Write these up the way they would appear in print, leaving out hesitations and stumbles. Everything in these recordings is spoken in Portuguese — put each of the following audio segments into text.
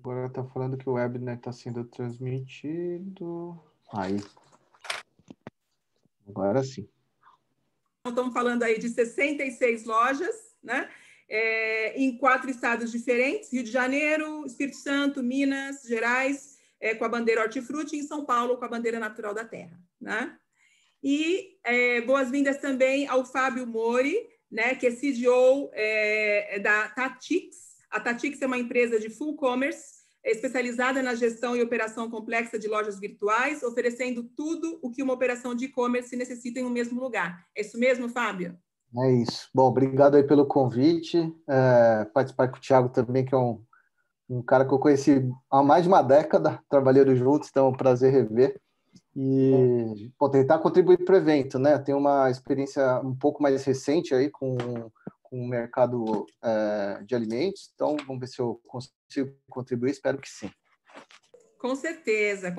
Agora está falando que o webinar está sendo transmitido. Aí. Agora sim. Estamos falando aí de 66 lojas, né? Em 4 estados diferentes: Rio de Janeiro, Espírito Santo, Minas Gerais, com a bandeira Hortifruti, e em São Paulo, com a bandeira Natural da Terra, né? E boas-vindas também ao Fábio Mori, né, que é CDO da Tatix. A Tatix é uma empresa de full commerce, especializada na gestão e operação complexa de lojas virtuais, oferecendo tudo o que uma operação de e-commerce necessita em um mesmo lugar. É isso mesmo, Fábio? É isso. Bom, obrigado aí pelo convite. Participar com o Thiago também, que é um cara que eu conheci há mais de uma década, trabalhando juntos, então é um prazer rever. E tentar contribuir para o evento, né? Tenho uma experiência um pouco mais recente aí com o mercado de alimentos, então vamos ver se eu consigo contribuir, espero que sim. Com certeza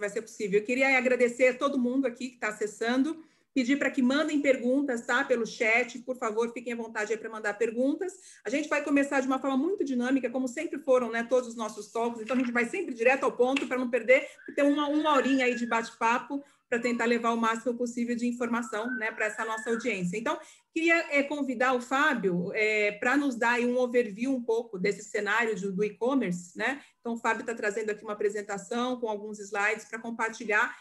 vai ser possível. Eu queria agradecer a todo mundo aqui que está acessando, pedir para que mandem perguntas, tá? Pelo chat, por favor, fiquem à vontade aí para mandar perguntas. A gente vai começar de uma forma muito dinâmica, como sempre foram, né? Todos os nossos talks, então a gente vai sempre direto ao ponto para não perder, ter uma horinha aí de bate-papo para tentar levar o máximo possível de informação, né, para essa nossa audiência. Então, queria convidar o Fábio para nos dar aí um overview um pouco desse cenário do e-commerce, né? Então, o Fábio está trazendo aqui uma apresentação com alguns slides para compartilhar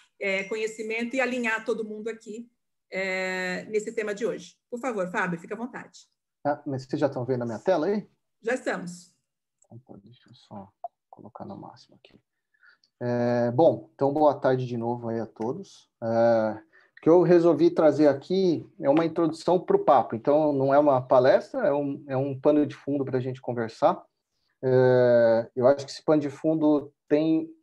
conhecimento e alinhar todo mundo aqui nesse tema de hoje. Por favor, Fábio, fica à vontade. Mas vocês já estão vendo a minha tela aí? Já estamos. Então, deixa eu só colocar no máximo aqui. Bom, então boa tarde de novo aí a todos. O que eu resolvi trazer aqui é uma introdução para o papo, então não é uma palestra, é um pano de fundo para a gente conversar. Eu acho que esse pano de fundo tem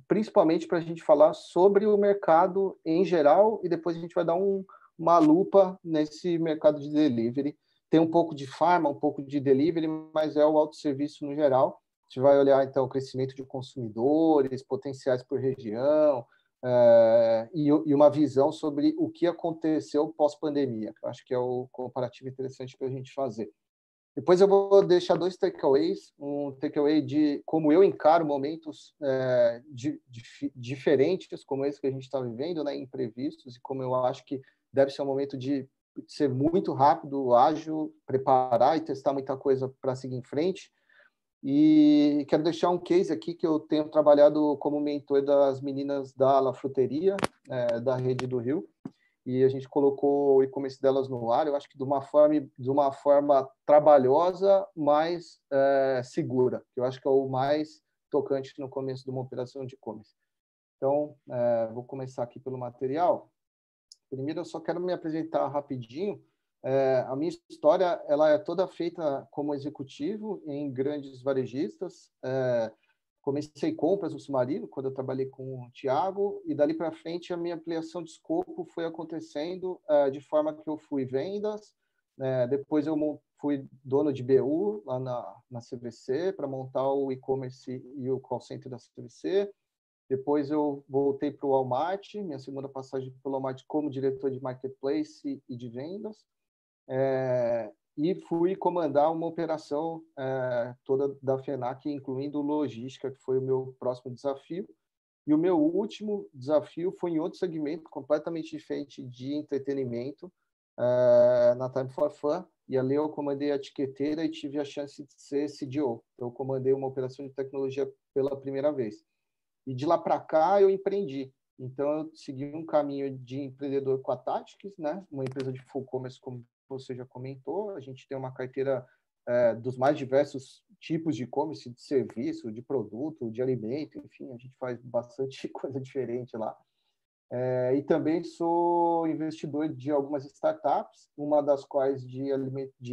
principalmente para a gente falar sobre o mercado em geral e depois a gente vai dar uma lupa nesse mercado de delivery. Tem um pouco de pharma, um pouco de delivery, mas é o autosserviço no geral. A gente vai olhar, então, o crescimento de consumidores, potenciais por região, e uma visão sobre o que aconteceu pós-pandemia, que eu acho que é o comparativo interessante para a gente fazer. Depois eu vou deixar 2 takeaways, um takeaway de como eu encaro momentos diferentes, como esse que a gente está vivendo, né, imprevistos, e como eu acho que deve ser um momento de ser muito rápido, ágil, preparar e testar muita coisa para seguir em frente. E quero deixar um case aqui que eu tenho trabalhado como mentor das meninas da La Fruteria, da Rede do Rio, e a gente colocou o e-commerce delas no ar, eu acho que de uma forma trabalhosa, mas segura, que eu acho que é o mais tocante no começo de uma operação de e-commerce. Então, vou começar aqui pelo material. Primeiro, eu só quero me apresentar rapidinho. A minha história ela é toda feita como executivo em grandes varejistas. Comecei compras no Submarino, quando eu trabalhei com o Thiago, e dali para frente a minha ampliação de escopo foi acontecendo de forma que eu fui vendas, depois eu fui dono de BU lá na CVC para montar o e-commerce e o call center da CVC. Depois eu voltei para o Walmart, minha segunda passagem pelo Walmart como diretor de marketplace e de vendas. E fui comandar uma operação toda da FENAC, incluindo logística, que foi o meu próximo desafio. E o meu último desafio foi em outro segmento, completamente diferente de entretenimento, na Time for Fun. E ali eu comandei a etiqueteira e tive a chance de ser CDO. Então, eu comandei uma operação de tecnologia pela primeira vez. E de lá para cá eu empreendi. Então, eu segui um caminho de empreendedor com a Tactics, né? Uma empresa de full commerce, como você já comentou. A gente tem uma carteira dos mais diversos tipos de e-commerce, de serviço, de produto, de alimento, enfim, a gente faz bastante coisa diferente lá. E também sou investidor de algumas startups, uma das quais de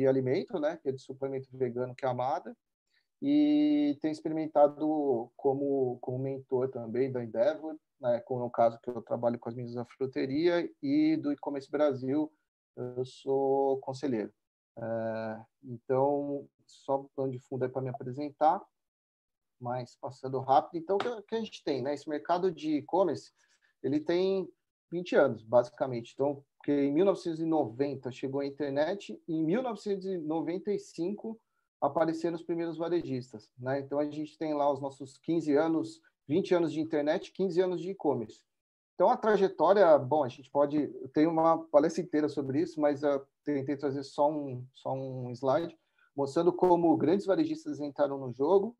alimento, né? Que é de suplemento vegano, que é a Amada, e tenho experimentado como mentor também da Endeavor, né, como é o caso que eu trabalho com as meninas da fruteria, e do e-commerce Brasil, eu sou conselheiro. Então, só um plano de fundo aí para me apresentar, mas passando rápido. Então, o que a gente tem, né? Esse mercado de e-commerce, ele tem 20 anos, basicamente. Então, porque em 1990 chegou a internet, e em 1995 apareceram os primeiros varejistas, né? Então, a gente tem lá os nossos 15 anos, 20 anos de internet, 15 anos de e-commerce. Então, a trajetória, bom, a gente pode... Eu tenho uma palestra inteira sobre isso, mas eu tentei trazer só um slide, mostrando como grandes varejistas entraram no jogo,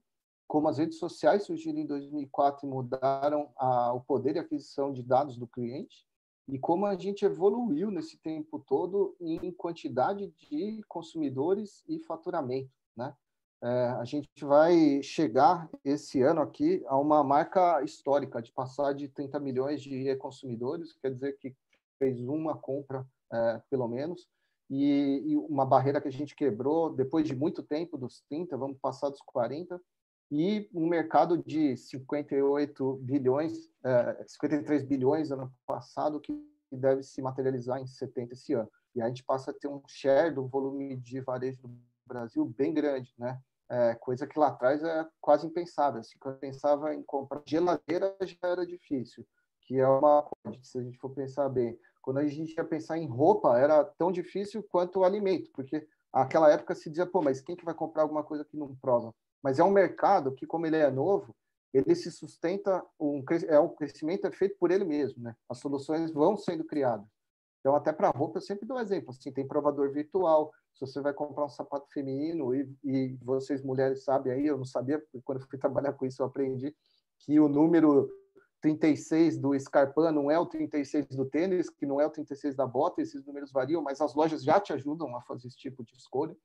como as redes sociais surgiram em 2004 e mudaram o poder de aquisição de dados do cliente, e como a gente evoluiu nesse tempo todo em quantidade de consumidores e faturamento, né? A gente vai chegar esse ano aqui a uma marca histórica de passar de 30 milhões de consumidores, quer dizer que fez uma compra, pelo menos, e uma barreira que a gente quebrou depois de muito tempo, dos 30, vamos passar dos 40, e um mercado de 58 bilhões, 53 bilhões ano passado, que deve se materializar em 70 esse ano. E a gente passa a ter um share do volume de varejo do Brasil bem grande, né? Coisa que lá atrás é quase impensável. Assim, quando eu pensava em comprar geladeira, já era difícil, que é uma coisa, se a gente for pensar bem. Quando a gente ia pensar em roupa, era tão difícil quanto o alimento, porque naquela época se dizia, pô, mas quem que vai comprar alguma coisa que não prova? Mas é um mercado que, como ele é novo, ele se sustenta, o crescimento é feito por ele mesmo, né? As soluções vão sendo criadas. Então, até para roupa, eu sempre dou um exemplo. Assim, tem provador virtual. Se você vai comprar um sapato feminino, e vocês mulheres sabem aí, eu não sabia, porque quando eu fui trabalhar com isso, eu aprendi que o número 36 do Scarpa não é o 36 do tênis, que não é o 36 da bota, esses números variam, mas as lojas já te ajudam a fazer esse tipo de escolha,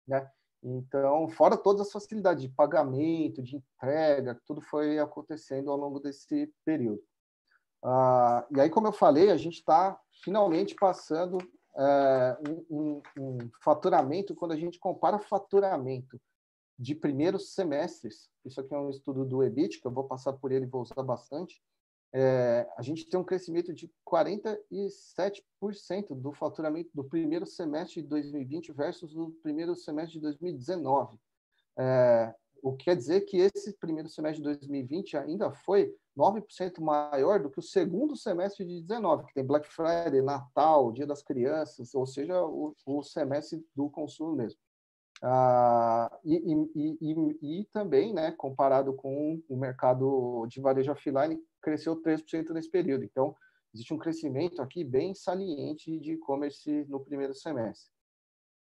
né? Então, fora todas as facilidades de pagamento, de entrega, tudo foi acontecendo ao longo desse período. E aí, como eu falei, a gente está finalmente passando um faturamento, quando a gente compara faturamento de primeiros semestres, isso aqui é um estudo do EBIT, que eu vou passar por ele e vou usar bastante, a gente tem um crescimento de 47% do faturamento do primeiro semestre de 2020 versus o primeiro semestre de 2019. O que quer dizer que esse primeiro semestre de 2020 ainda foi 9% maior do que o segundo semestre de 2019, que tem Black Friday, Natal, Dia das Crianças, ou seja, o semestre do consumo mesmo. E também, né, comparado com o mercado de varejo offline, cresceu 3% nesse período. Então, existe um crescimento aqui bem saliente de e-commerce no primeiro semestre.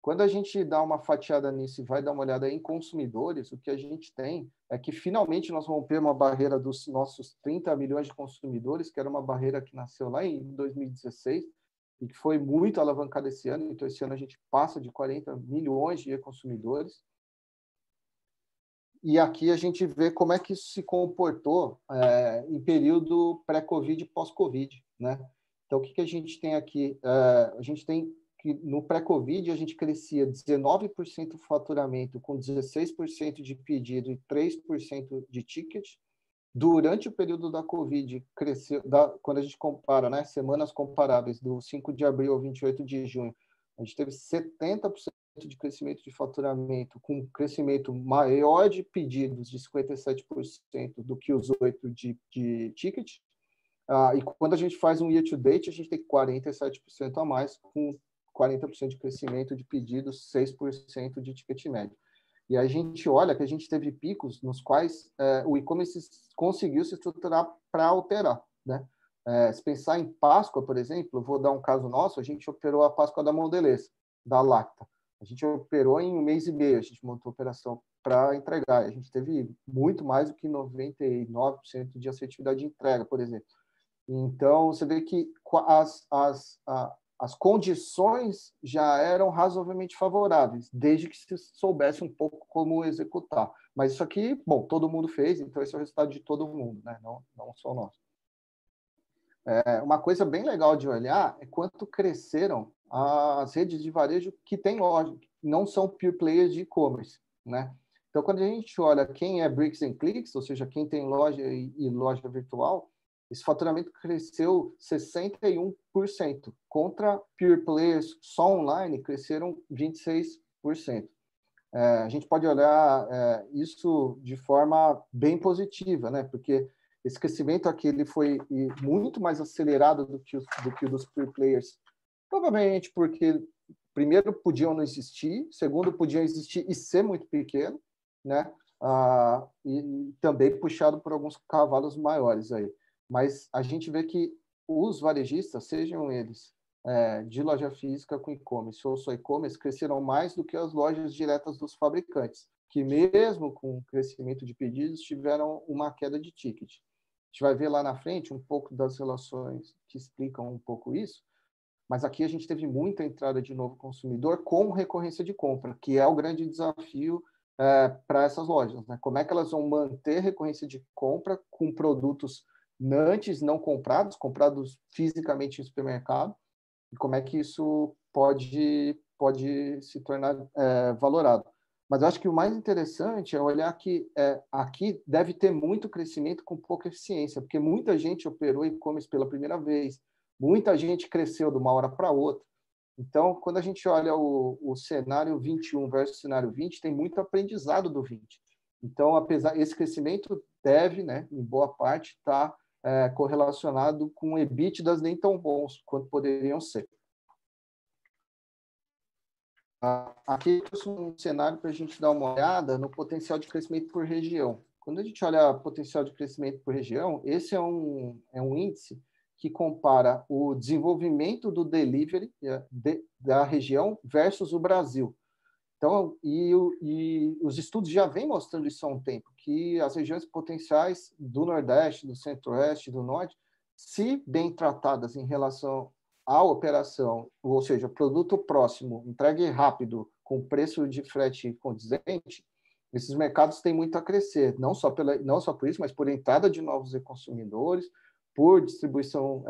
Quando a gente dá uma fatiada nisso e vai dar uma olhada em consumidores, o que a gente tem é que finalmente nós rompemos a barreira dos nossos 30 milhões de consumidores, que era uma barreira que nasceu lá em 2016 e que foi muito alavancada esse ano. Então, esse ano a gente passa de 40 milhões de consumidores. E aqui a gente vê como é que isso se comportou em período pré-Covid e pós-Covid, né? Então, o que a gente tem aqui? A gente tem que no pré-Covid a gente crescia 19% do faturamento, com 16% de pedido e 3% de ticket. Durante o período da Covid, cresceu, quando a gente compara, né, semanas comparáveis, do 5 de abril ao 28 de junho, a gente teve 70% de crescimento de faturamento, com um crescimento maior de pedidos, de 57% do que os 8% de ticket. E quando a gente faz um year-to-date, a gente tem 47% a mais, com 40% de crescimento de pedidos, 6% de ticket médio. E a gente olha que a gente teve picos nos quais o e-commerce conseguiu se estruturar para alterar, né? Se pensar em Páscoa, por exemplo, vou dar um caso nosso, a gente operou a Páscoa da Mondelez, da Lacta. A gente operou em 1 mês e meio, a gente montou a operação para entregar. A gente teve muito mais do que 99% de assertividade de entrega, por exemplo. Então, você vê que as condições já eram razoavelmente favoráveis, desde que se soubesse um pouco como executar. Mas isso aqui, bom, todo mundo fez, então esse é o resultado de todo mundo, né? Não só nós. Uma coisa bem legal de olhar é quanto cresceram as redes de varejo que têm loja, que não são pure players de e-commerce, né? Então, quando a gente olha quem é Bricks and Clicks, ou seja, quem tem loja e loja virtual, esse faturamento cresceu 61%, contra pure players só online cresceram 26%. A gente pode olhar isso de forma bem positiva, né? Porque esse crescimento aqui ele foi muito mais acelerado do que o dos pure players, provavelmente porque primeiro, podiam não existir, segundo, podiam existir e ser muito pequeno, né? E também puxado por alguns cavalos maiores aí. Mas a gente vê que os varejistas, sejam eles de loja física com e-commerce ou só e-commerce, cresceram mais do que as lojas diretas dos fabricantes, que mesmo com o crescimento de pedidos, tiveram uma queda de ticket. A gente vai ver lá na frente um pouco das relações que explicam um pouco isso, mas aqui a gente teve muita entrada de novo consumidor com recorrência de compra, que é o grande desafio para essas lojas, né? Como é que elas vão manter recorrência de compra com produtos antes não comprados, comprados fisicamente em supermercado, e como é que isso pode se tornar valorado. Mas eu acho que o mais interessante é olhar que aqui deve ter muito crescimento com pouca eficiência, porque muita gente operou e-commerce pela primeira vez, muita gente cresceu de uma hora para outra. Então, quando a gente olha o cenário 21 versus o cenário 20, tem muito aprendizado do 20. Então, apesar esse crescimento deve, né, em boa parte, estar correlacionado com EBITDAs nem tão bons quanto poderiam ser. Aqui é um cenário para a gente dar uma olhada no potencial de crescimento por região. Quando a gente olha o potencial de crescimento por região, esse é um índice que compara o desenvolvimento do delivery da região versus o Brasil. Então, e os estudos já vêm mostrando isso há um tempo, que as regiões potenciais do Nordeste, do Centro-Oeste, do Norte, se bem tratadas em relação à operação, ou seja, produto próximo, entregue rápido, com preço de frete condizente, esses mercados têm muito a crescer, não só por isso, mas por entrada de novos consumidores, por distribuição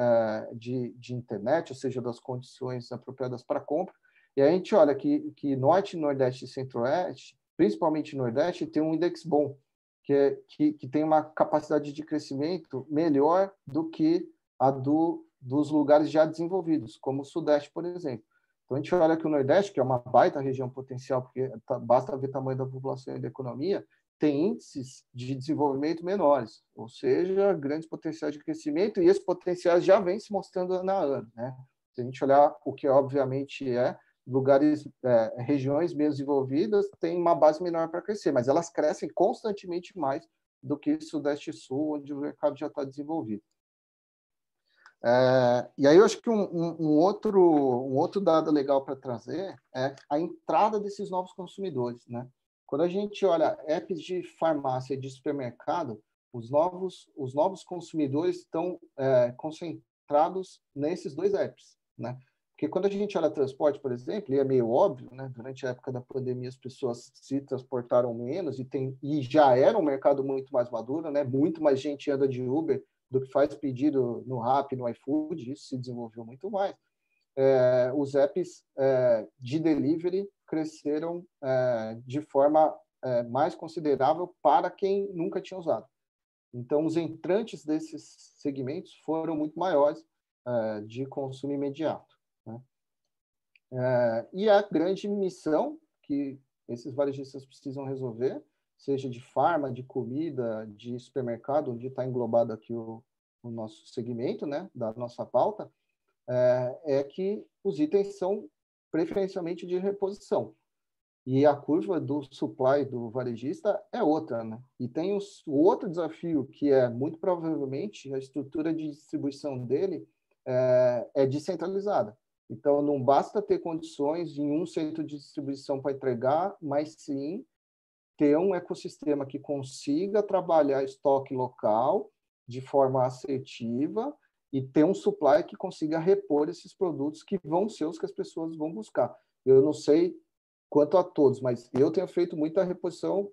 de internet, ou seja, das condições apropriadas para compra. E a gente olha que Norte, Nordeste e Centro-Oeste, principalmente Nordeste, tem um index bom, que tem uma capacidade de crescimento melhor do que a dos lugares já desenvolvidos, como o Sudeste, por exemplo. Então, a gente olha que o Nordeste, que é uma baita região potencial, porque basta ver o tamanho da população e da economia, tem índices de desenvolvimento menores, ou seja, grandes potenciais de crescimento, e esses potenciais já vêm se mostrando na ano, né? Se a gente olhar o que obviamente lugares, regiões menos desenvolvidas têm uma base menor para crescer, mas elas crescem constantemente mais do que Sudeste e Sul, onde o mercado já está desenvolvido. E aí eu acho que um outro dado legal para trazer é a entrada desses novos consumidores, né? Quando a gente olha apps de farmácia e de supermercado, os novos consumidores estão concentrados nesses dois apps, né? Porque quando a gente olha transporte, por exemplo, e é meio óbvio, né? Durante a época da pandemia as pessoas se transportaram menos e já era um mercado muito mais maduro, né? Muito mais gente anda de Uber do que faz pedido no Rappi, no iFood, isso se desenvolveu muito mais. Os apps de delivery cresceram de forma mais considerável para quem nunca tinha usado. Então, os entrantes desses segmentos foram muito maiores de consumo imediato, né? E a grande missão que esses varejistas precisam resolver, seja de farma, de comida, de supermercado, onde está englobado aqui o nosso segmento, né, da nossa pauta, é que os itens são preferencialmente de reposição. E a curva do supply do varejista é outra, né? E tem o outro desafio, que é, muito provavelmente, a estrutura de distribuição dele é descentralizada. Então, não basta ter condições em um centro de distribuição para entregar, mas sim ter um ecossistema que consiga trabalhar estoque local de forma assertiva e ter um supply que consiga repor esses produtos que vão ser os que as pessoas vão buscar. Eu não sei quanto a todos, mas eu tenho feito muita reposição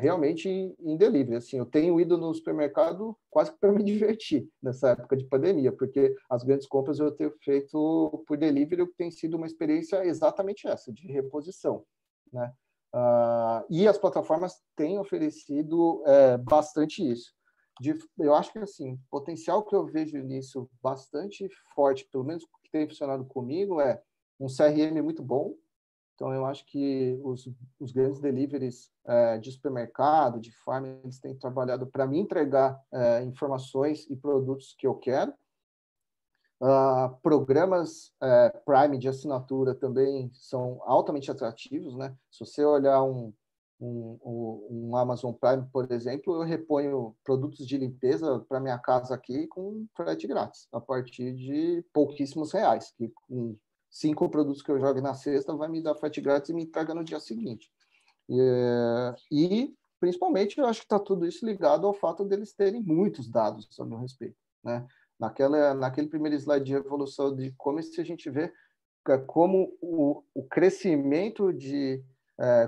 realmente em delivery. Assim, eu tenho ido no supermercado quase que para me divertir nessa época de pandemia, porque as grandes compras eu tenho feito por delivery, o que tem sido uma experiência exatamente essa, de reposição, né? E as plataformas têm oferecido bastante isso. Eu acho que assim, o potencial que eu vejo nisso bastante forte, pelo menos que tem funcionado comigo, é um CRM muito bom. Então, eu acho que os grandes deliveries de supermercado, de farm, eles têm trabalhado para me entregar informações e produtos que eu quero. Programas Prime de assinatura também são altamente atrativos, né? Se você olhar um Amazon Prime, por exemplo, eu reponho produtos de limpeza para minha casa aqui com frete grátis, a partir de pouquíssimos reais, que com 5 produtos que eu jogo na cesta vai me dar frete grátis e me entrega no dia seguinte. E principalmente, eu acho que está tudo isso ligado ao fato deles terem muitos dados a meu respeito, né? Naquele primeiro slide de evolução de e-commerce, a gente vê como o crescimento de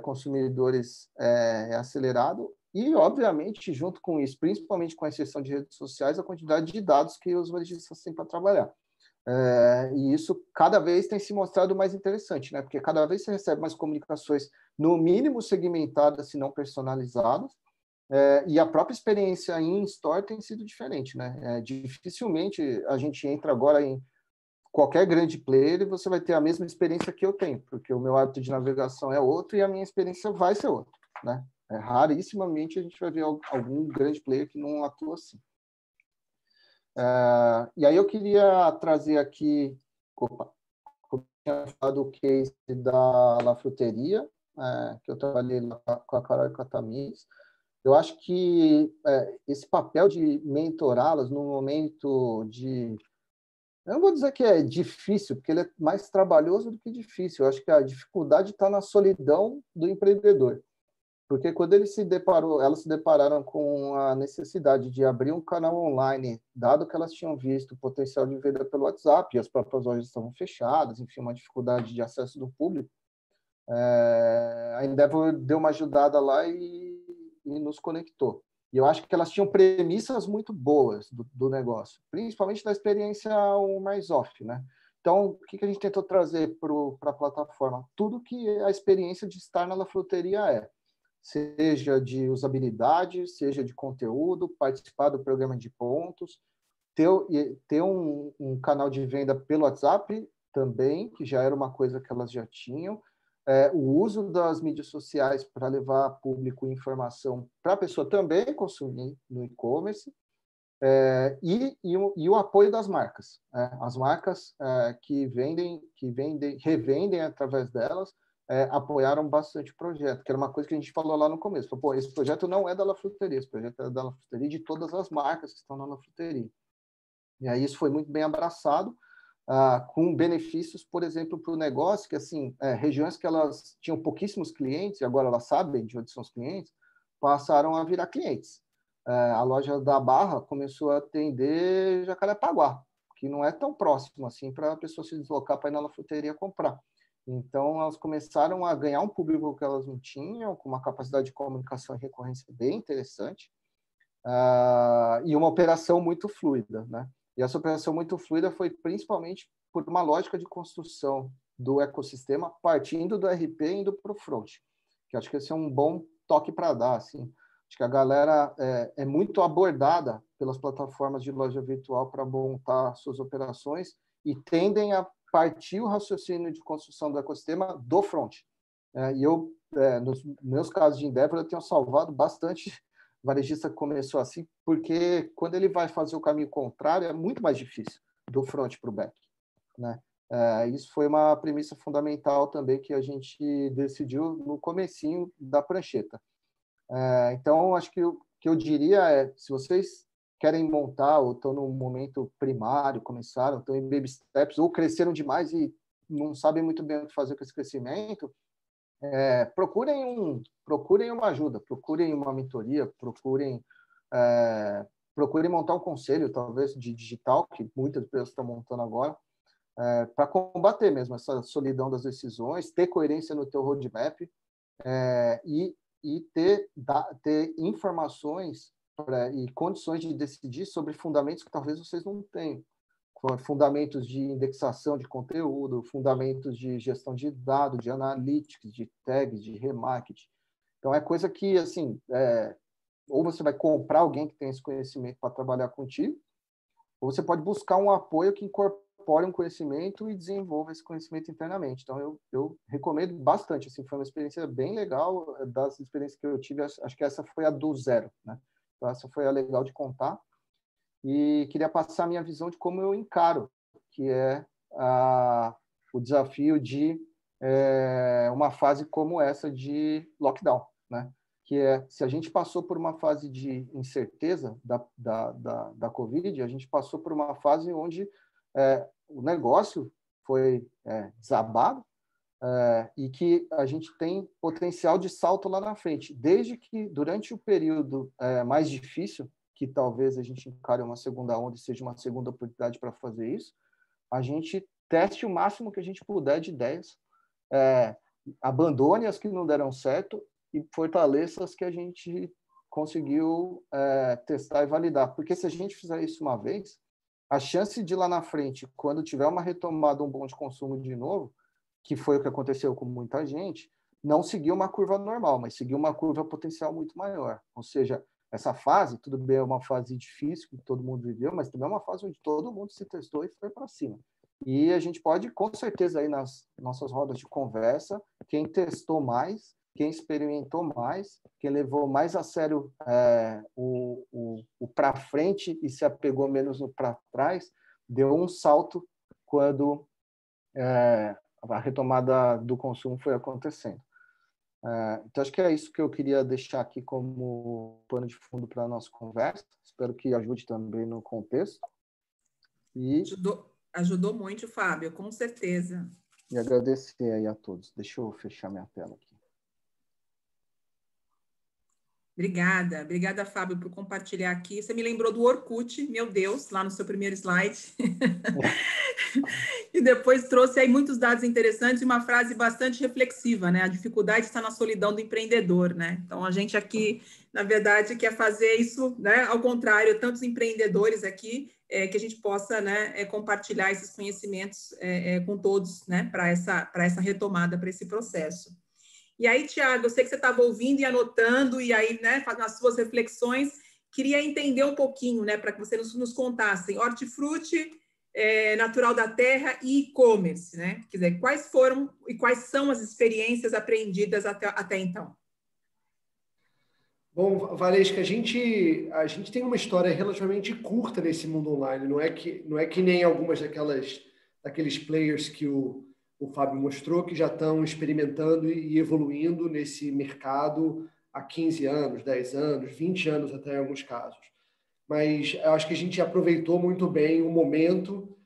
consumidores é acelerado e, obviamente, junto com isso, principalmente com a exceção de redes sociais, a quantidade de dados que os varejistas têm para trabalhar. E isso cada vez tem se mostrado mais interessante, né? Porque cada vez você recebe mais comunicações, no mínimo segmentadas, se não personalizadas, e a própria experiência em store tem sido diferente, né? Dificilmente a gente entra agora em qualquer grande player e você vai ter a mesma experiência que eu tenho, porque o meu hábito de navegação é outro e a minha experiência vai ser outra, né? Rarissimamente a gente vai ver algum grande player que não atua assim. E aí eu queria trazer aqui, como eu tinha falado, o case da La Fruteria, que eu trabalhei lá com a Carol Catamis. Eu acho que esse papel de mentorá-las no momento de... Eu não vou dizer que é difícil, porque ele é mais trabalhoso do que difícil. Eu acho que a dificuldade está na solidão do empreendedor. Porque quando elas se depararam com a necessidade de abrir um canal online, dado que elas tinham visto o potencial de venda pelo WhatsApp, e as próprias lojas estavam fechadas, enfim, uma dificuldade de acesso do público, a Endeavor deu uma ajudada lá e nos conectou. E eu acho que elas tinham premissas muito boas do negócio, principalmente da experiência mais off, né? Então, o que a gente tentou trazer para a plataforma? Tudo que a experiência de estar na La Fruteria seja de usabilidade, seja de conteúdo, participar do programa de pontos, ter um canal de venda pelo WhatsApp também, que já era uma coisa que elas já tinham, o uso das mídias sociais para levar público e informação para a pessoa também consumir no e-commerce, e o apoio das marcas. As marcas que revendem através delas, apoiaram bastante o projeto, que era uma coisa que a gente falou lá no começo. Pô, esse projeto não é da La Fruteria, esse projeto é da La Fruteria e de todas as marcas que estão na La Fruteria. E aí isso foi muito bem abraçado, com benefícios, por exemplo, para o negócio, que assim, regiões que elas tinham pouquíssimos clientes, e agora elas sabem de onde são os clientes, passaram a virar clientes. A loja da Barra começou a atender Jacarepaguá, que não é tão próximo assim para a pessoa se deslocar para ir na La Fruteria comprar. Então, elas começaram a ganhar um público que elas não tinham, com uma capacidade de comunicação e recorrência bem interessante, e uma operação muito fluida, né? E essa operação muito fluida foi principalmente por uma lógica de construção do ecossistema, partindo do RP e indo para o front, que acho que esse é um bom toque para dar, assim. Acho que a galera é muito abordada pelas plataformas de loja virtual para montar suas operações e tendem a partir o raciocínio de construção do ecossistema do front. E eu, nos meus casos de Endeavor, eu tenho salvado bastante varejista que começou assim, porque quando ele vai fazer o caminho contrário, é muito mais difícil do front para o back, né? Isso foi uma premissa fundamental também que a gente decidiu no comecinho da prancheta. Então, acho que o que eu diria se vocês querem montar ou estão no momento primário, começaram, estão em baby steps, ou cresceram demais e não sabem muito bem o que fazer com esse crescimento, procurem uma ajuda, procurem uma mentoria, procurem montar um conselho, talvez, de digital, que muitas pessoas estão montando agora, para combater mesmo essa solidão das decisões, ter coerência no teu roadmap, e ter informações e condições de decidir sobre fundamentos que talvez vocês não tenham. Fundamentos de indexação de conteúdo, fundamentos de gestão de dados, de analytics, de tags, de remarketing. Então, é coisa que, assim, ou você vai comprar alguém que tem esse conhecimento para trabalhar contigo, ou você pode buscar um apoio que incorpore um conhecimento e desenvolva esse conhecimento internamente. Então, eu recomendo bastante. Assim, foi uma experiência bem legal. Das experiências que eu tive, acho que essa foi a do zero, né? Então, essa foi a legal de contar. E queria passar a minha visão de como eu encaro que é o desafio de uma fase como essa de lockdown, né? Que é, se a gente passou por uma fase de incerteza da Covid, a gente passou por uma fase onde o negócio foi desabado, e que a gente tem potencial de salto lá na frente, desde que durante o período mais difícil, que talvez a gente encare uma segunda onda e seja uma segunda oportunidade para fazer isso, a gente teste o máximo que a gente puder de ideias, abandone as que não deram certo e fortaleça as que a gente conseguiu testar e validar. Porque se a gente fizer isso uma vez, a chance de lá na frente, quando tiver uma retomada, um bom de consumo de novo, que foi o que aconteceu com muita gente, não seguir uma curva normal, mas seguir uma curva potencial muito maior. Ou seja, essa fase, tudo bem, é uma fase difícil que todo mundo viveu, mas também é uma fase onde todo mundo se testou e foi para cima. E a gente pode, com certeza, aí nas nossas rodas de conversa, quem testou mais, quem experimentou mais, quem levou mais a sério o para frente e se apegou menos no para trás, deu um salto quando a retomada do consumo foi acontecendo. Então, acho que é isso que eu queria deixar aqui como pano de fundo para a nossa conversa. Espero que ajude também no contexto. E ajudou muito, Fábio, com certeza. E agradecer aí a todos. Deixa eu fechar minha tela aqui. Obrigada, Fábio, por compartilhar aqui. Você me lembrou do Orkut, meu Deus, lá no seu primeiro slide. E depois trouxe aí muitos dados interessantes e uma frase bastante reflexiva, né? A dificuldade está na solidão do empreendedor, né? Então, a gente aqui, na verdade, quer fazer isso, né? Ao contrário, tantos empreendedores aqui, que a gente possa, né, compartilhar esses conhecimentos com todos, né? Para essa retomada, para esse processo. E aí, Tiago, eu sei que você estava ouvindo e anotando, e aí, né, nas suas reflexões, queria entender um pouquinho, né, para que você nos contasse hortifruti, natural da terra e e-commerce, né? Quer dizer, quais foram e quais são as experiências aprendidas até então? Bom, Valesca, a gente tem uma história relativamente curta nesse mundo online. Não é que nem algumas daqueles players que o Fábio mostrou, que já estão experimentando e evoluindo nesse mercado há 15 anos, 10 anos, 20 anos até em alguns casos. Mas eu acho que a gente aproveitou muito bem o momento.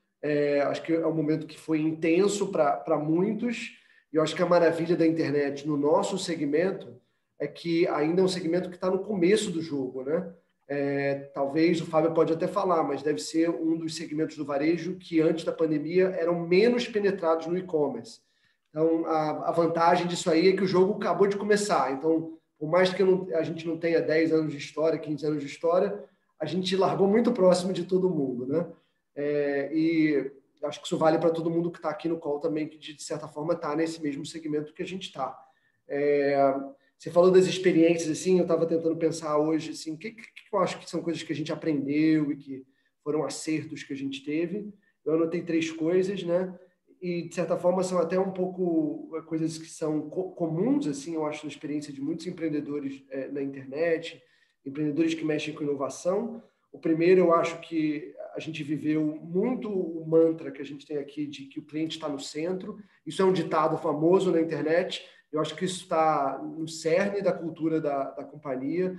Acho que é um momento que foi intenso para muitos. E eu acho que a maravilha da internet no nosso segmento é que ainda é um segmento que está no começo do jogo, né? Talvez o Fábio pode até falar, mas deve ser um dos segmentos do varejo que antes da pandemia eram menos penetrados no e-commerce. Então, a vantagem disso aí é que o jogo acabou de começar. Então, por mais que a gente não tenha 10 anos de história, 15 anos de história, a gente largou muito próximo de todo mundo, né? E acho que isso vale para todo mundo que está aqui no call também, que de certa forma está nesse mesmo segmento que a gente está. Você falou das experiências, assim, eu estava tentando pensar hoje, assim, o que eu acho que são coisas que a gente aprendeu e que foram acertos que a gente teve. Eu anotei 3 coisas, né? E, de certa forma, são até um pouco coisas que são comuns, assim, eu acho, na experiência de muitos empreendedores na internet, empreendedores que mexem com inovação. O primeiro, eu acho que a gente viveu muito o mantra que a gente tem aqui de que o cliente está no centro. Isso é um ditado famoso na internet. Eu acho que isso está no cerne da cultura da companhia.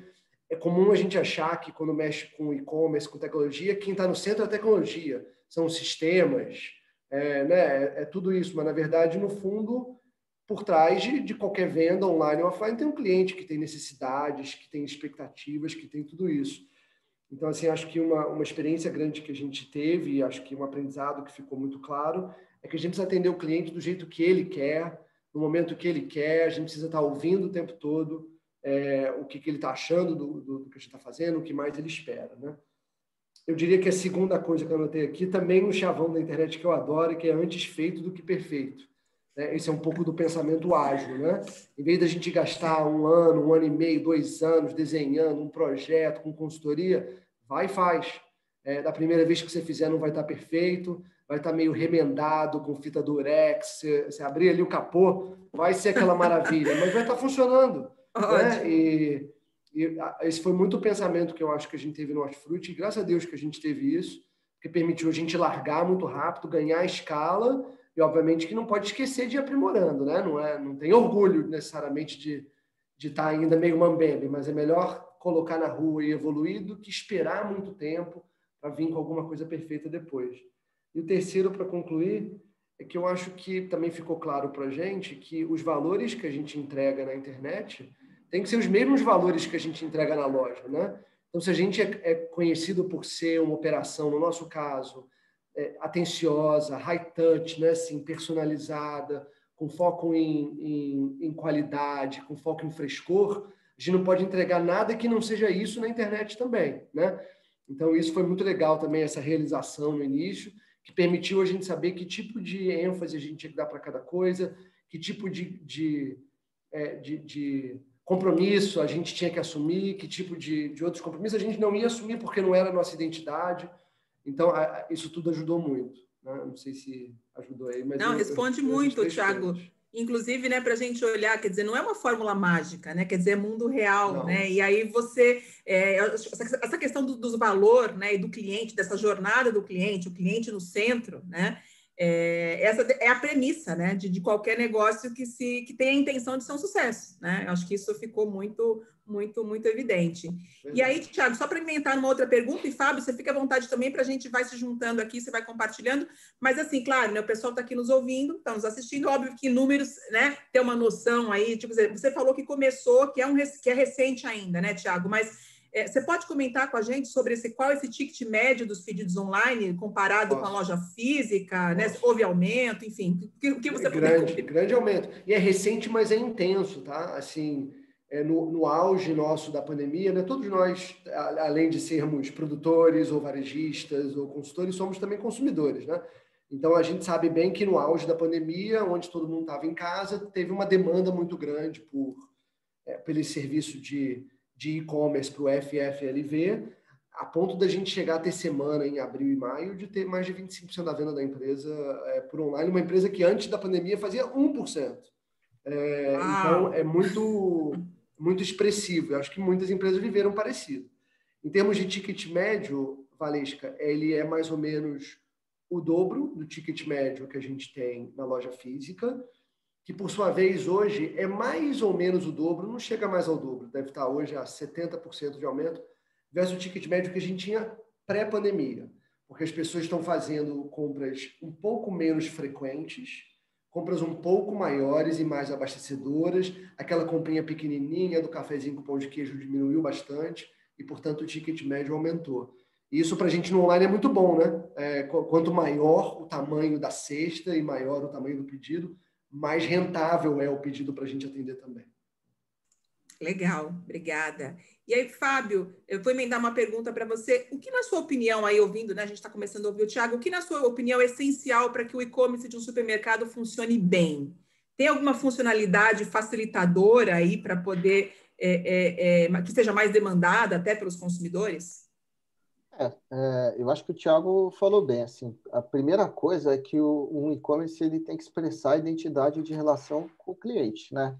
É comum a gente achar que quando mexe com e-commerce, com tecnologia, quem está no centro é a tecnologia. São os sistemas, né? É tudo isso. Mas, na verdade, no fundo, por trás de qualquer venda online ou offline, tem um cliente que tem necessidades, que tem expectativas, que tem tudo isso. Então, assim, acho que uma experiência grande que a gente teve, e acho que um aprendizado que ficou muito claro, é que a gente precisa atender o cliente do jeito que ele quer, no momento que ele quer, a gente precisa estar ouvindo o tempo todo o que ele está achando do que a gente está fazendo, o que mais ele espera, né? Eu diria que a segunda coisa que eu anotei aqui, também um chavão da internet que eu adoro, que é antes feito do que perfeito. Esse é um pouco do pensamento ágil, né? Em vez da gente gastar 1 ano, 1 ano e meio, 2 anos desenhando um projeto com consultoria, vai e faz. Da primeira vez que você fizer não vai estar perfeito, vai estar meio remendado com fita durex, você abrir ali o capô, vai ser aquela maravilha, mas vai estar funcionando. Né? E esse foi muito o pensamento que eu acho que a gente teve no Hortifruti, e graças a Deus que a gente teve isso, porque permitiu a gente largar muito rápido, ganhar escala, e obviamente que não pode esquecer de ir aprimorando, né? Não tem orgulho necessariamente de estar ainda meio mambembe, mas é melhor colocar na rua e evoluir do que esperar muito tempo para vir com alguma coisa perfeita depois. E o terceiro, para concluir, é que eu acho que também ficou claro para a gente que os valores que a gente entrega na internet tem que ser os mesmos valores que a gente entrega na loja, né? Então, se a gente é conhecido por ser uma operação, no nosso caso, atenciosa, high touch, né? Assim, personalizada, com foco em qualidade, com foco em frescor, a gente não pode entregar nada que não seja isso na internet também, né? Então, isso foi muito legal também, essa realização no início, que permitiu a gente saber que tipo de ênfase a gente tinha que dar para cada coisa, que tipo de compromisso a gente tinha que assumir, que tipo de outros compromissos a gente não ia assumir porque não era a nossa identidade. Então, isso tudo ajudou muito. Né? Não sei se ajudou aí, mas... Não, responde muito, Thiago. Inclusive, né, para a gente olhar, quer dizer, não é uma fórmula mágica, né? Quer dizer, é mundo real, não. Né? E aí você... essa questão dos valores, né, e do cliente, dessa jornada do cliente, o cliente no centro, né? Essa é a premissa, né, de qualquer negócio que tenha a intenção de ser um sucesso, né? Eu acho que isso ficou muito evidente. E aí, Thiago, só para inventar uma outra pergunta, e Fábio, você fica à vontade também para a gente vai se juntando aqui, você vai compartilhando, mas assim, claro, né, o pessoal está aqui nos ouvindo, está nos assistindo, óbvio que números, né, ter uma noção aí, tipo, você falou que começou, que é recente ainda, né, Thiago, mas você pode comentar com a gente sobre qual é esse ticket médio dos pedidos online comparado com a loja física, né? Houve aumento, enfim, o que você grande aumento. E é recente, mas é intenso, tá? Assim, no auge nosso da pandemia, né? Todos nós, além de sermos produtores ou varejistas ou consultores, somos também consumidores, né? Então, a gente sabe bem que no auge da pandemia, onde todo mundo estava em casa, teve uma demanda muito grande por esse serviço de e-commerce para o FFLV, a ponto da gente chegar a ter semana em abril e maio de ter mais de 25% da venda da empresa por online, uma empresa que antes da pandemia fazia 1%. Então, é muito expressivo. Eu acho que muitas empresas viveram parecido. Em termos de ticket médio, Valesca, ele é mais ou menos o dobro do ticket médio que a gente tem na loja física, que, por sua vez, hoje é mais ou menos o dobro, não chega mais ao dobro, deve estar hoje a 70% de aumento, versus o ticket médio que a gente tinha pré-pandemia, porque as pessoas estão fazendo compras um pouco menos frequentes, compras um pouco maiores e mais abastecedoras, aquela comprinha pequenininha do cafezinho com pão de queijo diminuiu bastante e, portanto, o ticket médio aumentou. E isso para a gente no online é muito bom, né? Quanto maior o tamanho da cesta e maior o tamanho do pedido, mais rentável é o pedido para a gente atender também. Legal, obrigada. E aí, Fábio, eu vou emendar uma pergunta para você. O que, na sua opinião, aí ouvindo, né, a gente está começando a ouvir o Thiago, o que, na sua opinião, é essencial para que o e-commerce de um supermercado funcione bem? Tem alguma funcionalidade facilitadora aí para poder que seja mais demandada até pelos consumidores? Eu acho que o Thiago falou bem. Assim, a primeira coisa é que um e-commerce ele tem que expressar a identidade de relação com o cliente, né?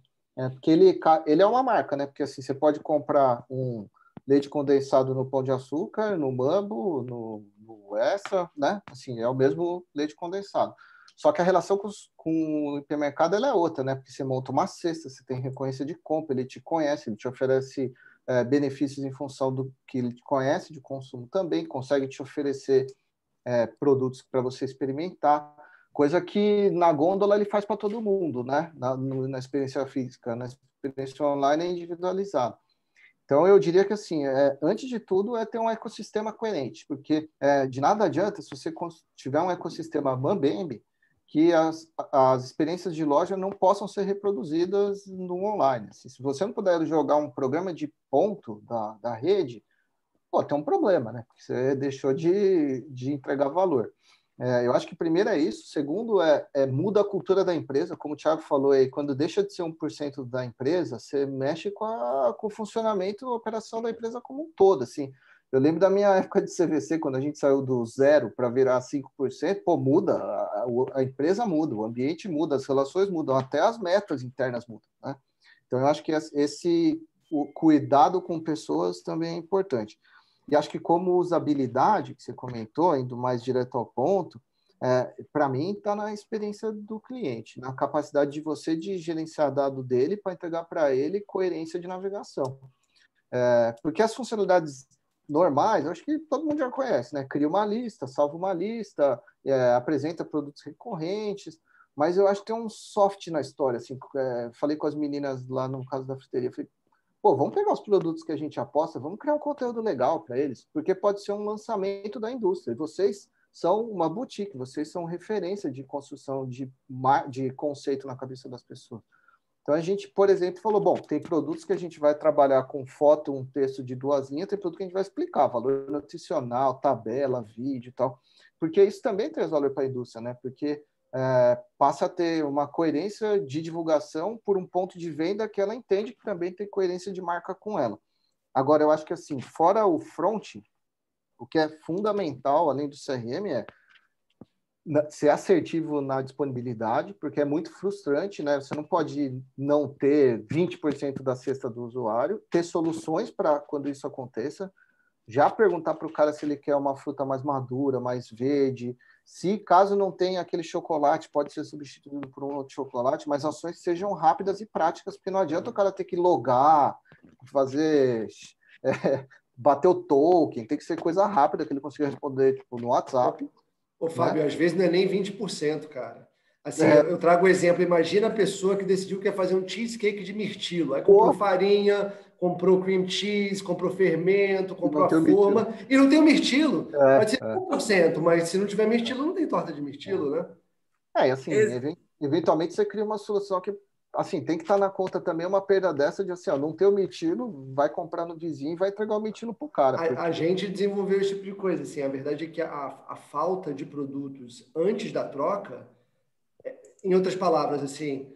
Porque ele é uma marca, né? Porque assim, você pode comprar um leite condensado no Pão de Açúcar, no Mambo, no Extra, né? Assim, é o mesmo leite condensado. Só que a relação com o hipermercado ela é outra, né? Porque você monta uma cesta, você tem recorrência de compra, ele te conhece, ele te oferece benefícios em função do que ele te conhece de consumo também, consegue te oferecer produtos para você experimentar, coisa que na gôndola ele faz para todo mundo, né? Na experiência física, na experiência online é individualizado. Então, eu diria que, assim, antes de tudo, é ter um ecossistema coerente, porque de nada adianta se você tiver um ecossistema mambembe que as experiências de loja não possam ser reproduzidas no online. Assim, se você não puder jogar um programa de ponto da rede, tem um problema, né? Porque você deixou de entregar valor. Eu acho que primeiro é isso. Segundo, muda a cultura da empresa. Como o Thiago falou aí, quando deixa de ser 1% da empresa, você mexe com o funcionamento e a operação da empresa como um todo. Assim. Eu lembro da minha época de CVC, quando a gente saiu do 0 para virar 5%, muda, a empresa muda, o ambiente muda, as relações mudam, até as metas internas mudam. Né? Então, eu acho que o cuidado com pessoas também é importante. E acho que como usabilidade, que você comentou, indo mais direto ao ponto, para mim está na experiência do cliente, na capacidade de você de gerenciar dado dele para entregar para ele coerência de navegação. Porque as funcionalidades normais, eu acho que todo mundo já conhece, né? Cria uma lista, salva uma lista, apresenta produtos recorrentes, mas eu acho que tem um soft na história. Assim, falei com as meninas lá no caso da friteria, falei, pô, vamos pegar os produtos que a gente aposta, vamos criar um conteúdo legal para eles, porque pode ser um lançamento da indústria. E vocês são uma boutique, vocês são referência de construção de conceito na cabeça das pessoas. Então, a gente, por exemplo, falou, bom, tem produtos que a gente vai trabalhar com foto, um texto de 2 linhas, tem produto que a gente vai explicar, valor nutricional, tabela, vídeo e tal, porque isso também traz valor para a indústria, né? Porque passa a ter uma coerência de divulgação por um ponto de venda que ela entende que também tem coerência de marca com ela. Agora, eu acho que, assim, fora o front, o que é fundamental, além do CRM, ser assertivo na disponibilidade, porque é muito frustrante, né? Você não pode não ter 20% da cesta do usuário, ter soluções para quando isso aconteça, já perguntar para o cara se ele quer uma fruta mais madura, mais verde, se caso não tenha aquele chocolate, pode ser substituído por um outro chocolate, mas ações que sejam rápidas e práticas, porque não adianta o cara ter que logar, fazer... bater o token, tem que ser coisa rápida que ele consiga responder tipo, no WhatsApp. Ô, Fábio, né? Às vezes não é nem 20%, cara. Assim, eu trago o exemplo, imagina a pessoa que decidiu que ia fazer um cheesecake de mirtilo. Aí comprou farinha, comprou cream cheese, comprou fermento, comprou a forma, e não tem o mirtilo. Pode ser 1%, mas se não tiver mirtilo, não tem torta de mirtilo, né? Assim, eventualmente você cria uma solução que, assim, tem que estar na conta também uma perda dessa de, assim, ó, não ter o mirtilo, vai comprar no vizinho e vai entregar o mirtilo pro cara. A gente desenvolveu esse tipo de coisa, assim, a verdade é que a falta de produtos antes da troca, em outras palavras, assim,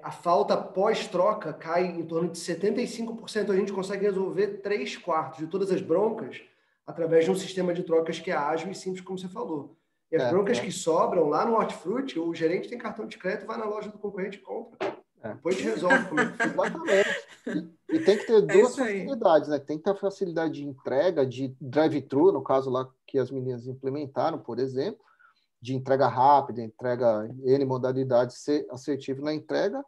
a falta pós-troca cai em torno de 75%. A gente consegue resolver 3/4 de todas as broncas através de um sistema de trocas que é ágil e simples, como você falou. E as broncas que sobram lá no Hortifruti, o gerente tem cartão de crédito, vai na loja do concorrente e compra. Depois resolve como é que fica. Exatamente. E tem que ter duas facilidades, né? Tem que ter a facilidade de entrega, de drive-thru, no caso lá que as meninas implementaram, por exemplo, de entrega rápida, entrega N modalidades, ser assertivo na entrega,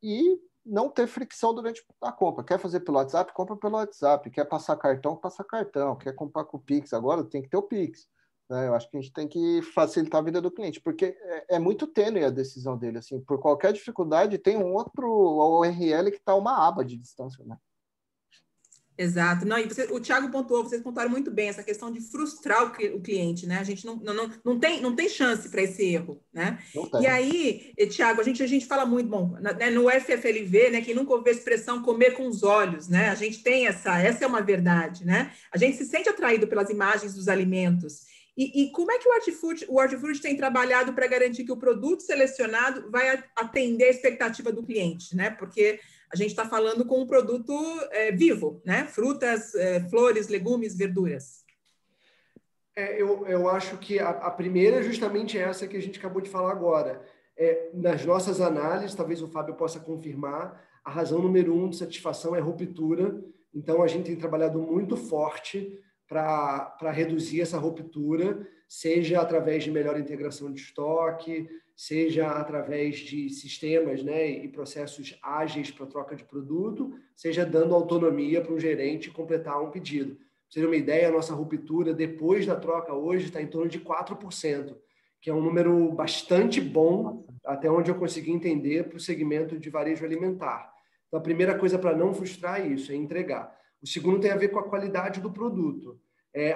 e não ter fricção durante a compra. Quer fazer pelo WhatsApp? Compra pelo WhatsApp. Quer passar cartão? Passa cartão. Quer comprar com o Pix? Agora tem que ter o Pix. Né? Eu acho que a gente tem que facilitar a vida do cliente, porque é muito tênue a decisão dele. Assim, por qualquer dificuldade, tem um outro URL que está uma aba de distância, né? Exato. Não, e o Thiago pontuou, vocês pontuaram muito bem essa questão de frustrar o cliente, né? A gente não tem chance para esse erro, né? E aí, Thiago, a gente fala muito, bom, né, no FFLV, né? Quem nunca ouviu a expressão comer com os olhos, né? A gente tem essa é uma verdade, né? A gente se sente atraído pelas imagens dos alimentos. E como é que o Hortifruti tem trabalhado para garantir que o produto selecionado vai atender a expectativa do cliente, né? Porque a gente está falando com um produto vivo, né? Frutas, flores, legumes, verduras. Eu acho que a primeira é justamente essa que a gente acabou de falar agora. Nas nossas análises, talvez o Fábio possa confirmar, a razão número 1 de satisfação é ruptura. Então, a gente tem trabalhado muito forte para reduzir essa ruptura, seja através de melhor integração de estoque, seja através de sistemas, né, e processos ágeis para troca de produto, seja dando autonomia para um gerente completar um pedido. Para você ter uma ideia, a nossa ruptura depois da troca hoje está em torno de 4%, que é um número bastante bom, até onde eu consegui entender, para o segmento de varejo alimentar. Então, a primeira coisa para não frustrar é isso, é entregar. O segundo tem a ver com a qualidade do produto.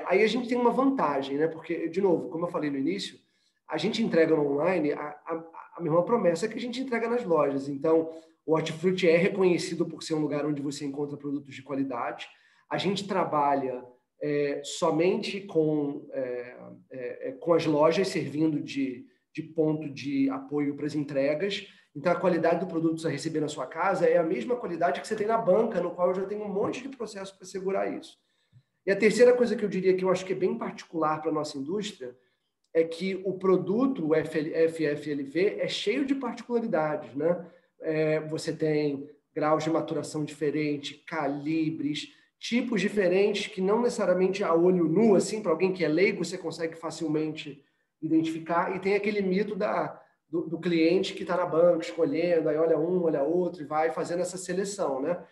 Aí a gente tem uma vantagem, né? Porque, de novo, como eu falei no início, a gente entrega no online a mesma promessa que a gente entrega nas lojas. Então, o Hortifruti é reconhecido por ser um lugar onde você encontra produtos de qualidade. A gente trabalha somente com as lojas servindo de ponto de apoio para as entregas. Então, a qualidade do produto que você receber na sua casa é a mesma qualidade que você tem na banca, no qual eu já tenho um monte de processo para segurar isso. E a terceira coisa que eu diria que eu acho que é bem particular para a nossa indústria é que o produto o FFLV é cheio de particularidades, né? Você tem graus de maturação diferentes, calibres, tipos diferentes que não necessariamente a olho nu, assim, para alguém que é leigo, você consegue facilmente identificar. E tem aquele mito do cliente que está na banca escolhendo, aí olha um, olha outro e vai fazendo essa seleção, né?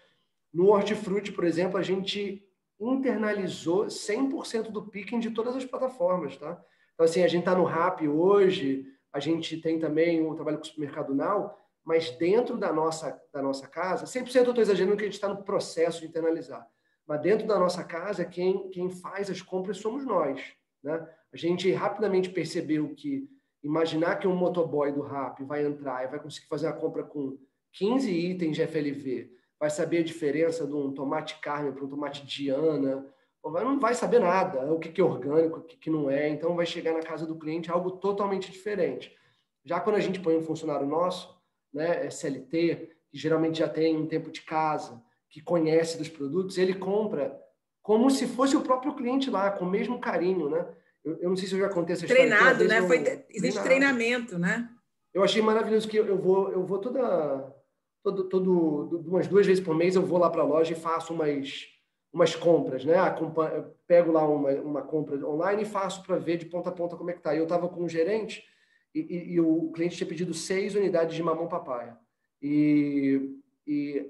No Hortifruti, por exemplo, a gente internalizou 100% do picking de todas as plataformas, tá? Então, assim, a gente está no Rappi hoje, a gente tem também um trabalho com o Supermercado Now, mas dentro da nossa casa, 100% eu estou exagerando que a gente está no processo de internalizar, mas dentro da nossa casa, quem faz as compras somos nós, né? A gente rapidamente percebeu que imaginar que um motoboy do Rappi vai entrar e vai conseguir fazer a compra com 15 itens de FLV, vai saber a diferença de um tomate Carmen para um tomate Diana, não vai saber nada, o que é orgânico, o que não é, então vai chegar na casa do cliente algo totalmente diferente. Já quando a gente põe um funcionário nosso, né, SLT, que geralmente já tem um tempo de casa, que conhece dos produtos, ele compra como se fosse o próprio cliente lá, com o mesmo carinho, né? Eu não sei se eu já contei essa história. Treinado, né? Existe treinamento, né? Eu achei maravilhoso que eu vou umas 2 vezes por mês eu vou lá para a loja e faço umas compras, né? Eu pego lá uma compra online e faço para ver de ponta a ponta como é que tá. Eu estava com um gerente e o cliente tinha pedido 6 unidades de mamão papaya. E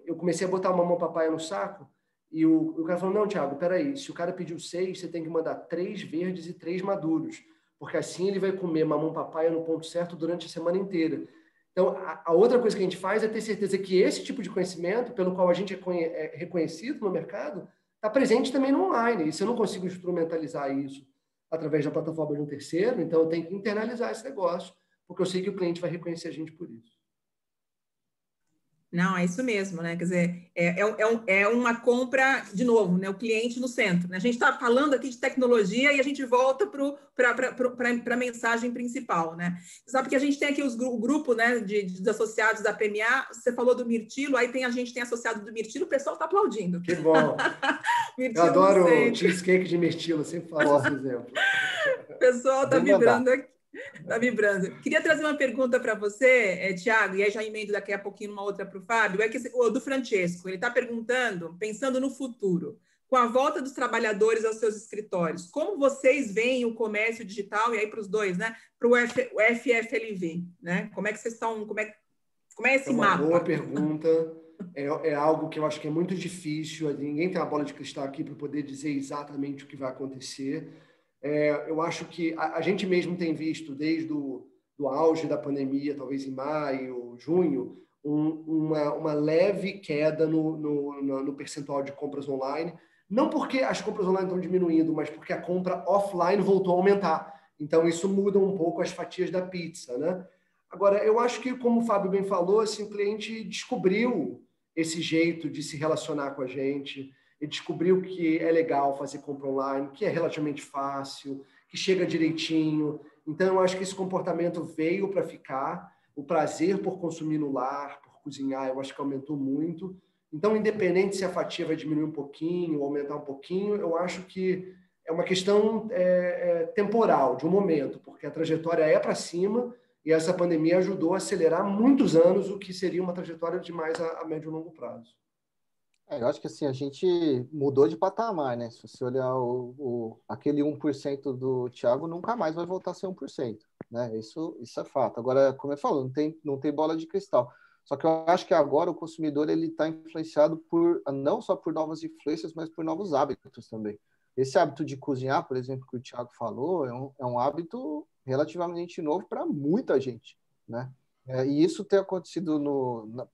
eu comecei a botar o mamão papaya no saco e o cara falou, não, Thiago, peraí, se o cara pediu 6, você tem que mandar 3 verdes e 3 maduros, porque assim ele vai comer mamão papaya no ponto certo durante a semana inteira. Então, a outra coisa que a gente faz é ter certeza que esse tipo de conhecimento, pelo qual a gente é reconhecido no mercado, está presente também no online. E se eu não consigo instrumentalizar isso através da plataforma de um terceiro, então eu tenho que internalizar esse negócio, porque eu sei que o cliente vai reconhecer a gente por isso. Não, é isso mesmo, né? Quer dizer, é uma compra, de novo, né? O cliente no centro, né? A gente está falando aqui de tecnologia e a gente volta para a mensagem principal, né? Sabe que a gente tem aqui o grupo, né, dos associados da PMA, você falou do Mirtilo, aí a gente tem associado do Mirtilo, o pessoal está aplaudindo. Que bom! Eu adoro o cheesecake de mirtilo, sempre faço esse exemplo. O pessoal está vibrando aqui. Está vibrando. Queria trazer uma pergunta para você, Thiago, e aí já emendo daqui a pouquinho uma outra para o Fábio, o do Francesco. Ele está perguntando, pensando no futuro, com a volta dos trabalhadores aos seus escritórios, como vocês veem o comércio digital, e aí para os dois, né? Para o FFLV, né? Como é que vocês estão, como é esse mapa? É uma boa pergunta. É algo que eu acho que é muito difícil. Ninguém tem uma bola de cristal aqui para poder dizer exatamente o que vai acontecer. Eu acho que a gente mesmo tem visto, desde do auge da pandemia, talvez em maio, junho, uma leve queda no percentual de compras online. Não porque as compras online estão diminuindo, mas porque a compra offline voltou a aumentar. Então, isso muda um pouco as fatias da pizza, né? Agora, eu acho que, como o Fábio bem falou, assim, o cliente descobriu esse jeito de se relacionar com a gente, ele descobriu que é legal fazer compra online, que é relativamente fácil, que chega direitinho. Então, eu acho que esse comportamento veio para ficar. O prazer por consumir no lar, por cozinhar, eu acho que aumentou muito. Então, independente se a fatia vai diminuir um pouquinho ou aumentar um pouquinho, eu acho que é uma questão temporal, de um momento, porque a trajetória é para cima e essa pandemia ajudou a acelerar muitos anos o que seria uma trajetória de mais a médio e longo prazo. Eu acho que assim, a gente mudou de patamar, né? Se você olhar aquele 1% do Thiago, nunca mais vai voltar a ser 1%, né? Isso é fato. Agora, como eu falo, não tem bola de cristal. Só que eu acho que agora o consumidor ele está influenciado não só por novas influências, mas por novos hábitos também. Esse hábito de cozinhar, por exemplo, que o Thiago falou, é um hábito relativamente novo para muita gente, né? E isso tem acontecido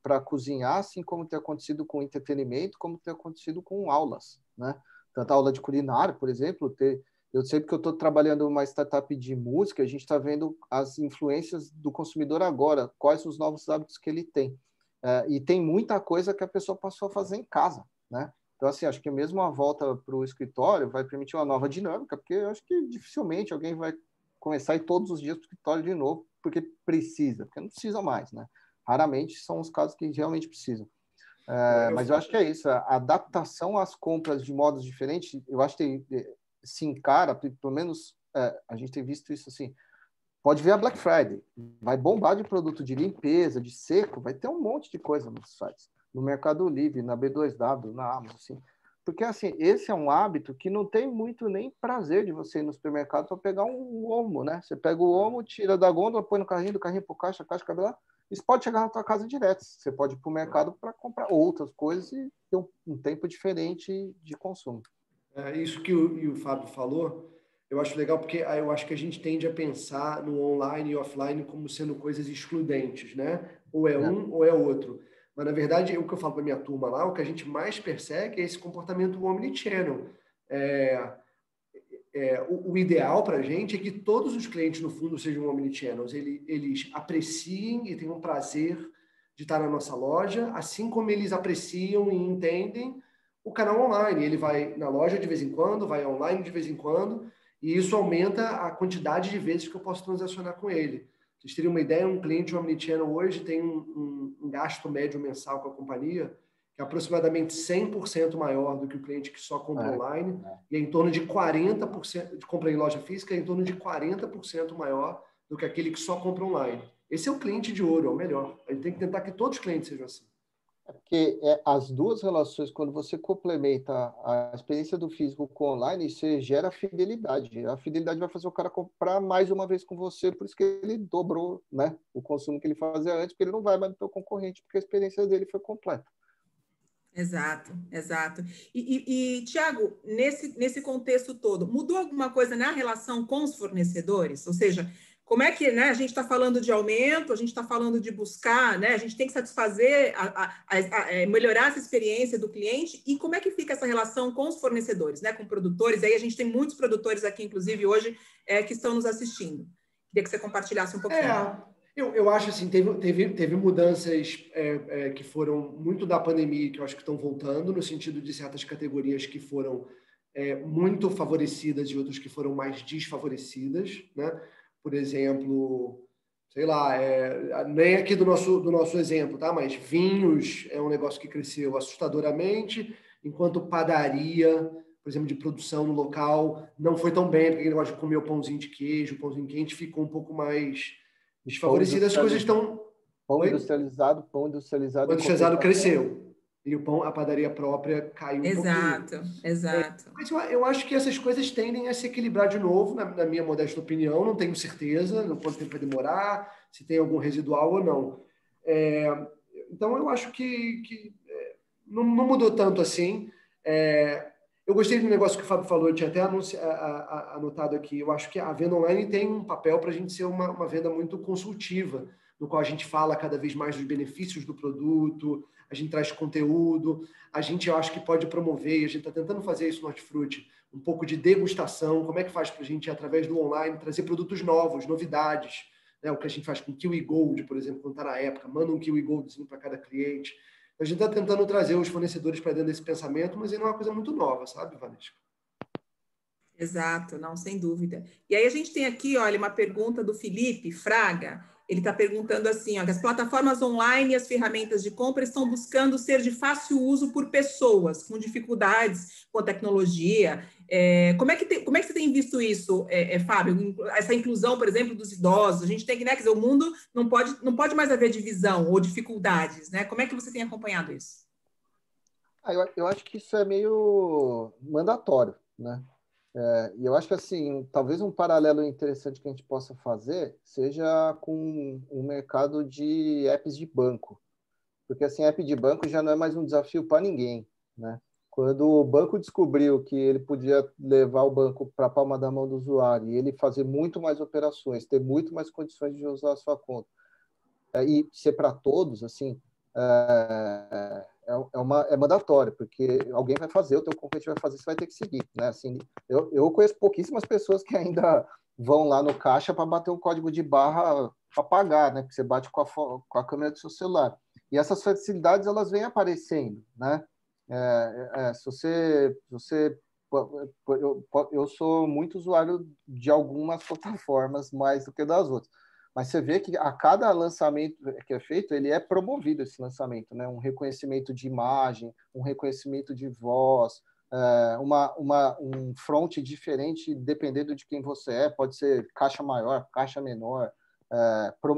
para cozinhar, assim como tem acontecido com entretenimento, como tem acontecido com aulas, né? Tanto a aula de culinária, por exemplo, eu sei porque eu estou trabalhando uma startup de música, a gente está vendo as influências do consumidor agora, quais os novos hábitos que ele tem. E tem muita coisa que a pessoa passou a fazer em casa, né? Então, assim, acho que mesmo a volta para o escritório vai permitir uma nova dinâmica, porque eu acho que dificilmente alguém vai começar a ir todos os dias para o escritório de novo, porque não precisa mais, né? Raramente são os casos que realmente precisam. Mas eu acho que é isso, a adaptação às compras de modos diferentes, eu acho que se encara, pelo menos a gente tem visto isso assim, pode ver a Black Friday, vai bombar de produto de limpeza, de seco, vai ter um monte de coisa nos sites, no Mercado Livre, na B2W, na Amazon, assim. porque assim, esse é um hábito que não tem muito nem prazer de você ir no supermercado para pegar um Omo, né? Você pega o Omo, tira da gôndola, põe no carrinho, do carrinho para o caixa, cabe lá. Isso pode chegar na tua casa direto. Você pode ir para o mercado para comprar outras coisas e ter um tempo diferente de consumo. Isso que o Fábio falou, eu acho legal porque eu acho que a gente tende a pensar no online e offline como sendo coisas excludentes, né? Ou é um ou é outro. Mas, na verdade, o que eu falo para minha turma lá, o que a gente mais persegue é esse comportamento omnichannel. O ideal para a gente é que todos os clientes, no fundo, sejam omnichannels. Eles apreciem e tenham prazer de estar na nossa loja, assim como eles apreciam e entendem o canal online. Ele vai na loja de vez em quando, vai online de vez em quando, e isso aumenta a quantidade de vezes que eu posso transacionar com ele. Vocês teriam uma ideia, um cliente omnichannel hoje tem um gasto médio mensal com a companhia que é aproximadamente 100% maior do que o cliente que só compra online, e é em torno de 40%, de compra em loja física, é em torno de 40% maior do que aquele que só compra online. Esse é o cliente de ouro, é o melhor. A gente tem que tentar que todos os clientes sejam assim. Porque as duas relações, quando você complementa a experiência do físico com o online, você gera fidelidade. A fidelidade vai fazer o cara comprar mais uma vez com você, por isso que ele dobrou, né, o consumo que ele fazia antes, porque ele não vai mais no teu concorrente, porque a experiência dele foi completa. Exato, exato. Tiago, nesse contexto todo, mudou alguma coisa na relação com os fornecedores? Ou seja, como é que, né, a gente está falando de aumento, a gente está falando de buscar, né, a gente tem que satisfazer, melhorar essa experiência do cliente, e como é que fica essa relação com os fornecedores, né, com produtores? Aí a gente tem muitos produtores aqui, inclusive hoje, que estão nos assistindo. Queria que você compartilhasse um pouquinho. Eu acho assim, teve mudanças que foram muito da pandemia, que eu acho que estão voltando, no sentido de certas categorias que foram muito favorecidas e outras que foram mais desfavorecidas, né? Por exemplo, sei lá, nem aqui do nosso exemplo, tá? Mas vinhos é um negócio que cresceu assustadoramente, enquanto padaria, por exemplo, de produção no local, não foi tão bem, porque aquele negócio de comer o pãozinho de queijo, o pãozinho quente ficou um pouco mais desfavorecidas. As coisas estão... Pão industrializado Pão industrializado cresceu. E a padaria própria caiu um pouquinho. Exato. Mas eu acho que essas coisas tendem a se equilibrar de novo, na minha modesta opinião. Não tenho certeza no quanto tempo vai demorar, se tem algum residual ou não. Então, eu acho que não mudou tanto assim. Eu gostei do negócio que o Fábio falou, eu tinha até anotado aqui. Eu acho que a venda online tem um papel para a gente ser uma venda muito consultiva, no qual a gente fala cada vez mais dos benefícios do produto, a gente traz conteúdo, eu acho que pode promover, e a gente está tentando fazer isso no Hortifruti, um pouco de degustação, como é que faz para a gente, através do online, trazer produtos novos, novidades, né? O que a gente faz com o Kiwi Gold, por exemplo, quando está na época, manda um Kiwi Goldzinho para cada cliente. A gente está tentando trazer os fornecedores para dentro desse pensamento, mas ele não é uma coisa muito nova, sabe, Vanessa? Exato, não, sem dúvida. E aí a gente tem aqui, olha, uma pergunta do Felipe Fraga. Ele está perguntando assim, ó, que as plataformas online e as ferramentas de compra estão buscando ser de fácil uso por pessoas com dificuldades com a tecnologia. Como é que você tem visto isso, Fábio? Essa inclusão, por exemplo, dos idosos. A gente tem que, né, quer dizer, o mundo não pode mais haver divisão ou dificuldades, né? Como é que você tem acompanhado isso? Eu acho que isso é meio mandatório, né? E eu acho que, assim, talvez um paralelo interessante que a gente possa fazer seja com o mercado de apps de banco. Porque, assim, app de banco já não é mais um desafio para ninguém, né? Quando o banco descobriu que ele podia levar o banco para a palma da mão do usuário e ele fazer muito mais operações, ter muito mais condições de usar a sua conta, e ser para todos, assim, é mandatório, porque alguém vai fazer, o teu concorrente vai fazer, você vai ter que seguir, né? Assim, eu conheço pouquíssimas pessoas que ainda vão lá no caixa para bater um código de barra para pagar, né? Porque você bate com a câmera do seu celular. E essas facilidades, elas vêm aparecendo, né? Se você eu sou muito usuário de algumas plataformas mais do que das outras. Mas você vê que a cada lançamento que é feito, ele é promovido esse lançamento, né? Um reconhecimento de imagem, um reconhecimento de voz, um front diferente dependendo de quem você é, pode ser caixa maior, caixa menor,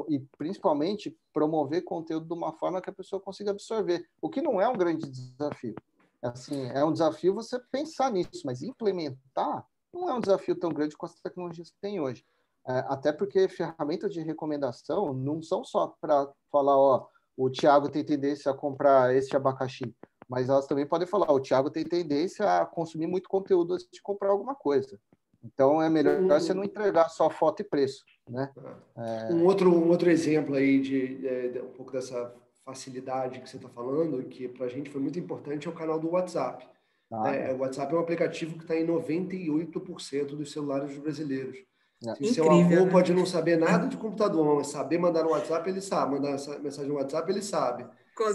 e principalmente promover conteúdo de uma forma que a pessoa consiga absorver, o que não é um grande desafio. Assim, é um desafio você pensar nisso, mas implementar não é um desafio tão grande com as tecnologias que tem hoje. Até porque ferramentas de recomendação não são só para falar, ó, o Thiago tem tendência a comprar esse abacaxi, mas elas também podem falar, o Thiago tem tendência a consumir muito conteúdo antes de comprar alguma coisa. Então, é melhor você não entregar só foto e preço, né? Um outro exemplo aí de um pouco dessa facilidade que você está falando, que para a gente foi muito importante, é o canal do WhatsApp. O WhatsApp é um aplicativo que está em 98% dos celulares dos brasileiros. Se o seu avô pode não saber nada de computador, mas saber mandar no WhatsApp, ele sabe. Mandar essa mensagem no WhatsApp, ele sabe.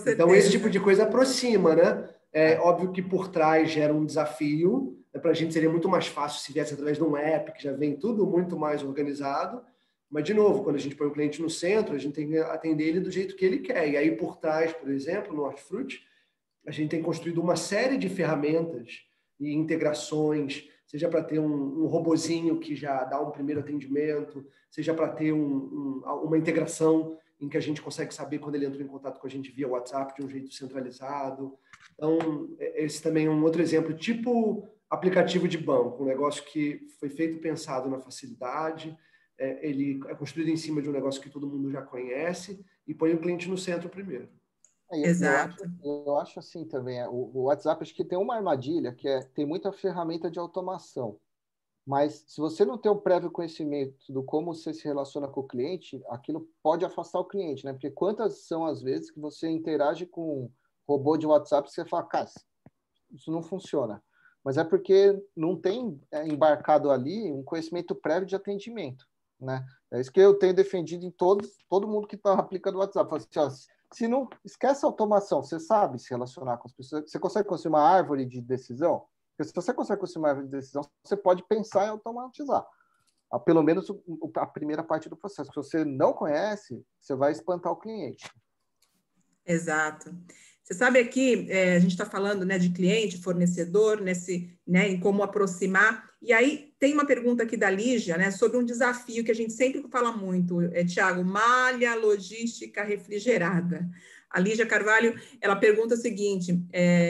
Então, esse tipo de coisa aproxima, né? É óbvio que por trás gera um desafio. Para a gente seria muito mais fácil se viesse através de um app, que já vem tudo muito mais organizado. Mas, de novo, quando a gente põe o cliente no centro, a gente tem que atender ele do jeito que ele quer. E aí, por trás, por exemplo, no Hortifruti, a gente tem construído uma série de ferramentas e integrações, seja para ter um robozinho que já dá um primeiro atendimento, seja para ter uma integração em que a gente consegue saber quando ele entra em contato com a gente via WhatsApp de um jeito centralizado. Então, esse também é um outro exemplo, tipo aplicativo de banco, um negócio que foi feito pensado na facilidade, ele é construído em cima de um negócio que todo mundo já conhece e põe o cliente no centro primeiro. Exato. Eu acho assim também, o WhatsApp acho que tem uma armadilha, que tem muita ferramenta de automação, mas se você não tem o prévio conhecimento do como você se relaciona com o cliente, aquilo pode afastar o cliente, né? Porque quantas são as vezes que você interage com um robô de WhatsApp e você fala, cara, isso não funciona. Mas é porque não tem embarcado ali um conhecimento prévio de atendimento, né? É isso que eu tenho defendido em todo mundo que está aplicando o WhatsApp. Falo assim, ó, se não esquece a automação, você sabe se relacionar com as pessoas, você consegue construir uma árvore de decisão? Porque se você consegue construir uma árvore de decisão, você pode pensar em automatizar. Pelo menos a primeira parte do processo. Se você não conhece, você vai espantar o cliente. Exato. Você sabe aqui, a gente está falando, né, de cliente, fornecedor, em como aproximar. E aí tem uma pergunta aqui da Lígia, né, sobre um desafio que a gente sempre fala muito, Thiago, malha logística refrigerada. A Lígia Carvalho, ela pergunta o seguinte,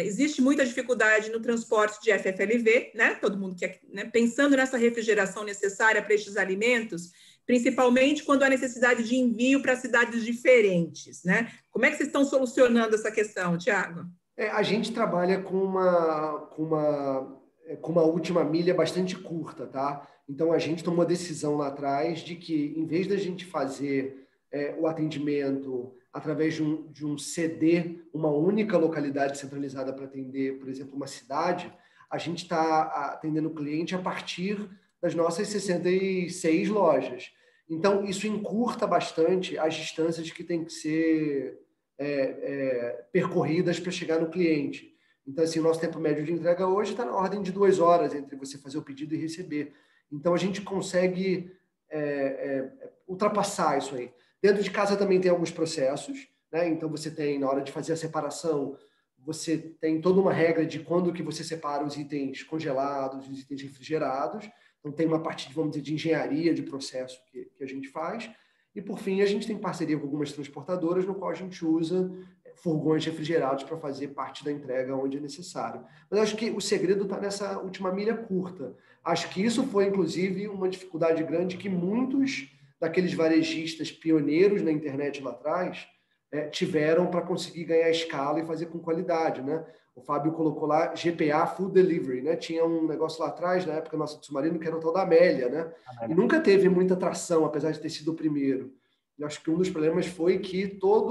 existe muita dificuldade no transporte de FFLV, né, todo mundo quer, né, pensando nessa refrigeração necessária para estes alimentos, principalmente quando há necessidade de envio para cidades diferentes, né? Como é que vocês estão solucionando essa questão, Thiago? A gente trabalha com uma última milha bastante curta, tá? Então, a gente tomou a decisão lá atrás de que, em vez da gente fazer o atendimento através de um CD, uma única localidade centralizada para atender, por exemplo, uma cidade, a gente está atendendo o cliente a partir das nossas 66 lojas. Então, isso encurta bastante as distâncias que têm que ser percorridas para chegar no cliente. Então, assim, o nosso tempo médio de entrega hoje está na ordem de 2 horas entre você fazer o pedido e receber. Então, a gente consegue ultrapassar isso aí. Dentro de casa também tem alguns processos, né? Então, você tem, na hora de fazer a separação, você tem toda uma regra de quando que você separa os itens congelados, os itens refrigerados. Então, tem uma parte, vamos dizer, de engenharia de processo que a gente faz. E, por fim, a gente tem parceria com algumas transportadoras, no qual a gente usa furgões refrigerados para fazer parte da entrega onde é necessário. Mas acho que o segredo está nessa última milha curta. Acho que isso foi, inclusive, uma dificuldade grande que muitos daqueles varejistas pioneiros na internet lá atrás tiveram para conseguir ganhar escala e fazer com qualidade, né? O Fábio colocou lá GPA Food Delivery, né? Tinha um negócio lá atrás, na época nossa do Submarino, que era o tal da Amélia, né? E nunca teve muita tração, apesar de ter sido o primeiro. Eu acho que um dos problemas foi que todo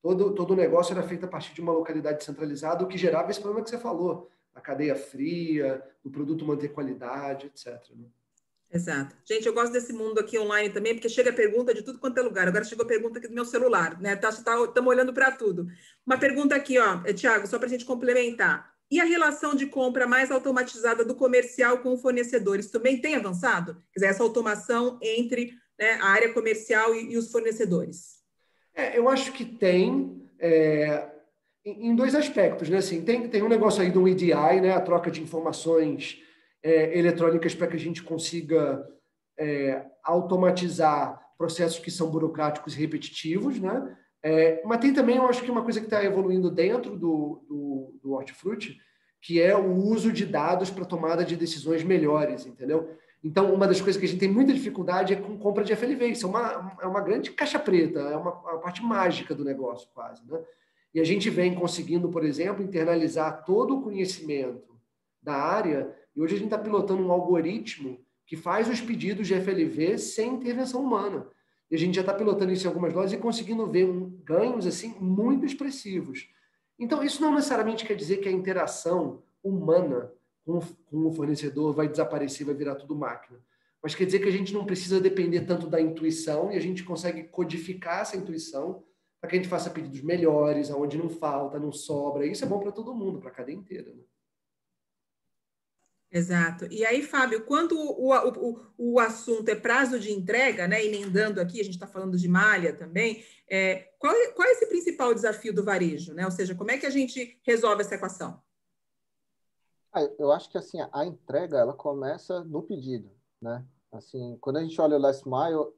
o negócio era feito a partir de uma localidade centralizada, o que gerava esse problema que você falou, a cadeia fria, o produto manter qualidade, etc. Né? Exato. Gente, eu gosto desse mundo aqui online também, porque chega pergunta de tudo quanto é lugar. Agora chegou a pergunta aqui do meu celular, né? Estamos olhando para tudo. Uma pergunta aqui, ó, Thiago, só para a gente complementar. E a relação de compra mais automatizada do comercial com fornecedores também tem avançado? Quer dizer, essa automação entre, né, a área comercial e os fornecedores? Eu acho que tem, em 2 aspectos, né? Assim, tem um negócio aí do EDI, né? A troca de informações eletrônicas para que a gente consiga automatizar processos que são burocráticos e repetitivos, né? Mas tem também, eu acho que uma coisa que está evoluindo dentro do Hortifruti, que é o uso de dados para tomada de decisões melhores, entendeu? Então, uma das coisas que a gente tem muita dificuldade é com compra de FLV. Isso é uma grande caixa preta, é uma parte mágica do negócio, quase, né? E a gente vem conseguindo, por exemplo, internalizar todo o conhecimento da área, e hoje a gente está pilotando um algoritmo que faz os pedidos de FLV sem intervenção humana. E a gente já está pilotando isso em algumas lojas e conseguindo ver ganhos assim muito expressivos. Então, isso não necessariamente quer dizer que a interação humana com o fornecedor vai desaparecer, vai virar tudo máquina. Mas quer dizer que a gente não precisa depender tanto da intuição e a gente consegue codificar essa intuição para que a gente faça pedidos melhores, aonde não falta, não sobra. Isso é bom para todo mundo, para a cadeia inteira, né? Exato. E aí, Fábio, quando o assunto é prazo de entrega, né, emendando aqui, a gente está falando de malha também, qual é esse principal desafio do varejo, né? Ou seja, como é que a gente resolve essa equação? Eu acho que assim, a entrega ela começa no pedido, né? Assim, quando a gente olha o Last Mile,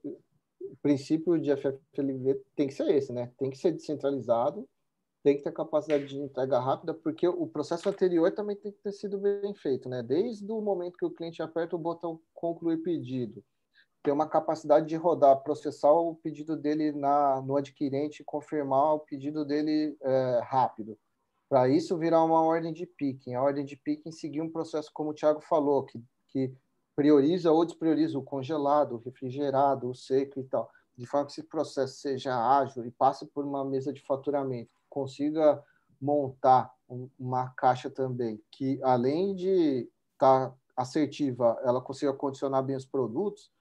o princípio de FFLV tem que ser esse, né? Tem que ser descentralizado, tem que ter capacidade de entrega rápida, porque o processo anterior também tem que ter sido bem feito, né? Desde o momento que o cliente aperta o botão concluir pedido, ter uma capacidade de rodar, processar o pedido dele no adquirente e confirmar o pedido dele rápido. Para isso virar uma ordem de picking. A ordem de picking seguir um processo, como o Thiago falou, que prioriza ou desprioriza o congelado, o refrigerado, o seco e tal, de forma que esse processo seja ágil e passe por uma mesa de faturamento, consiga montar uma caixa também, que além de estar assertiva, ela consiga condicionar bem os produtos.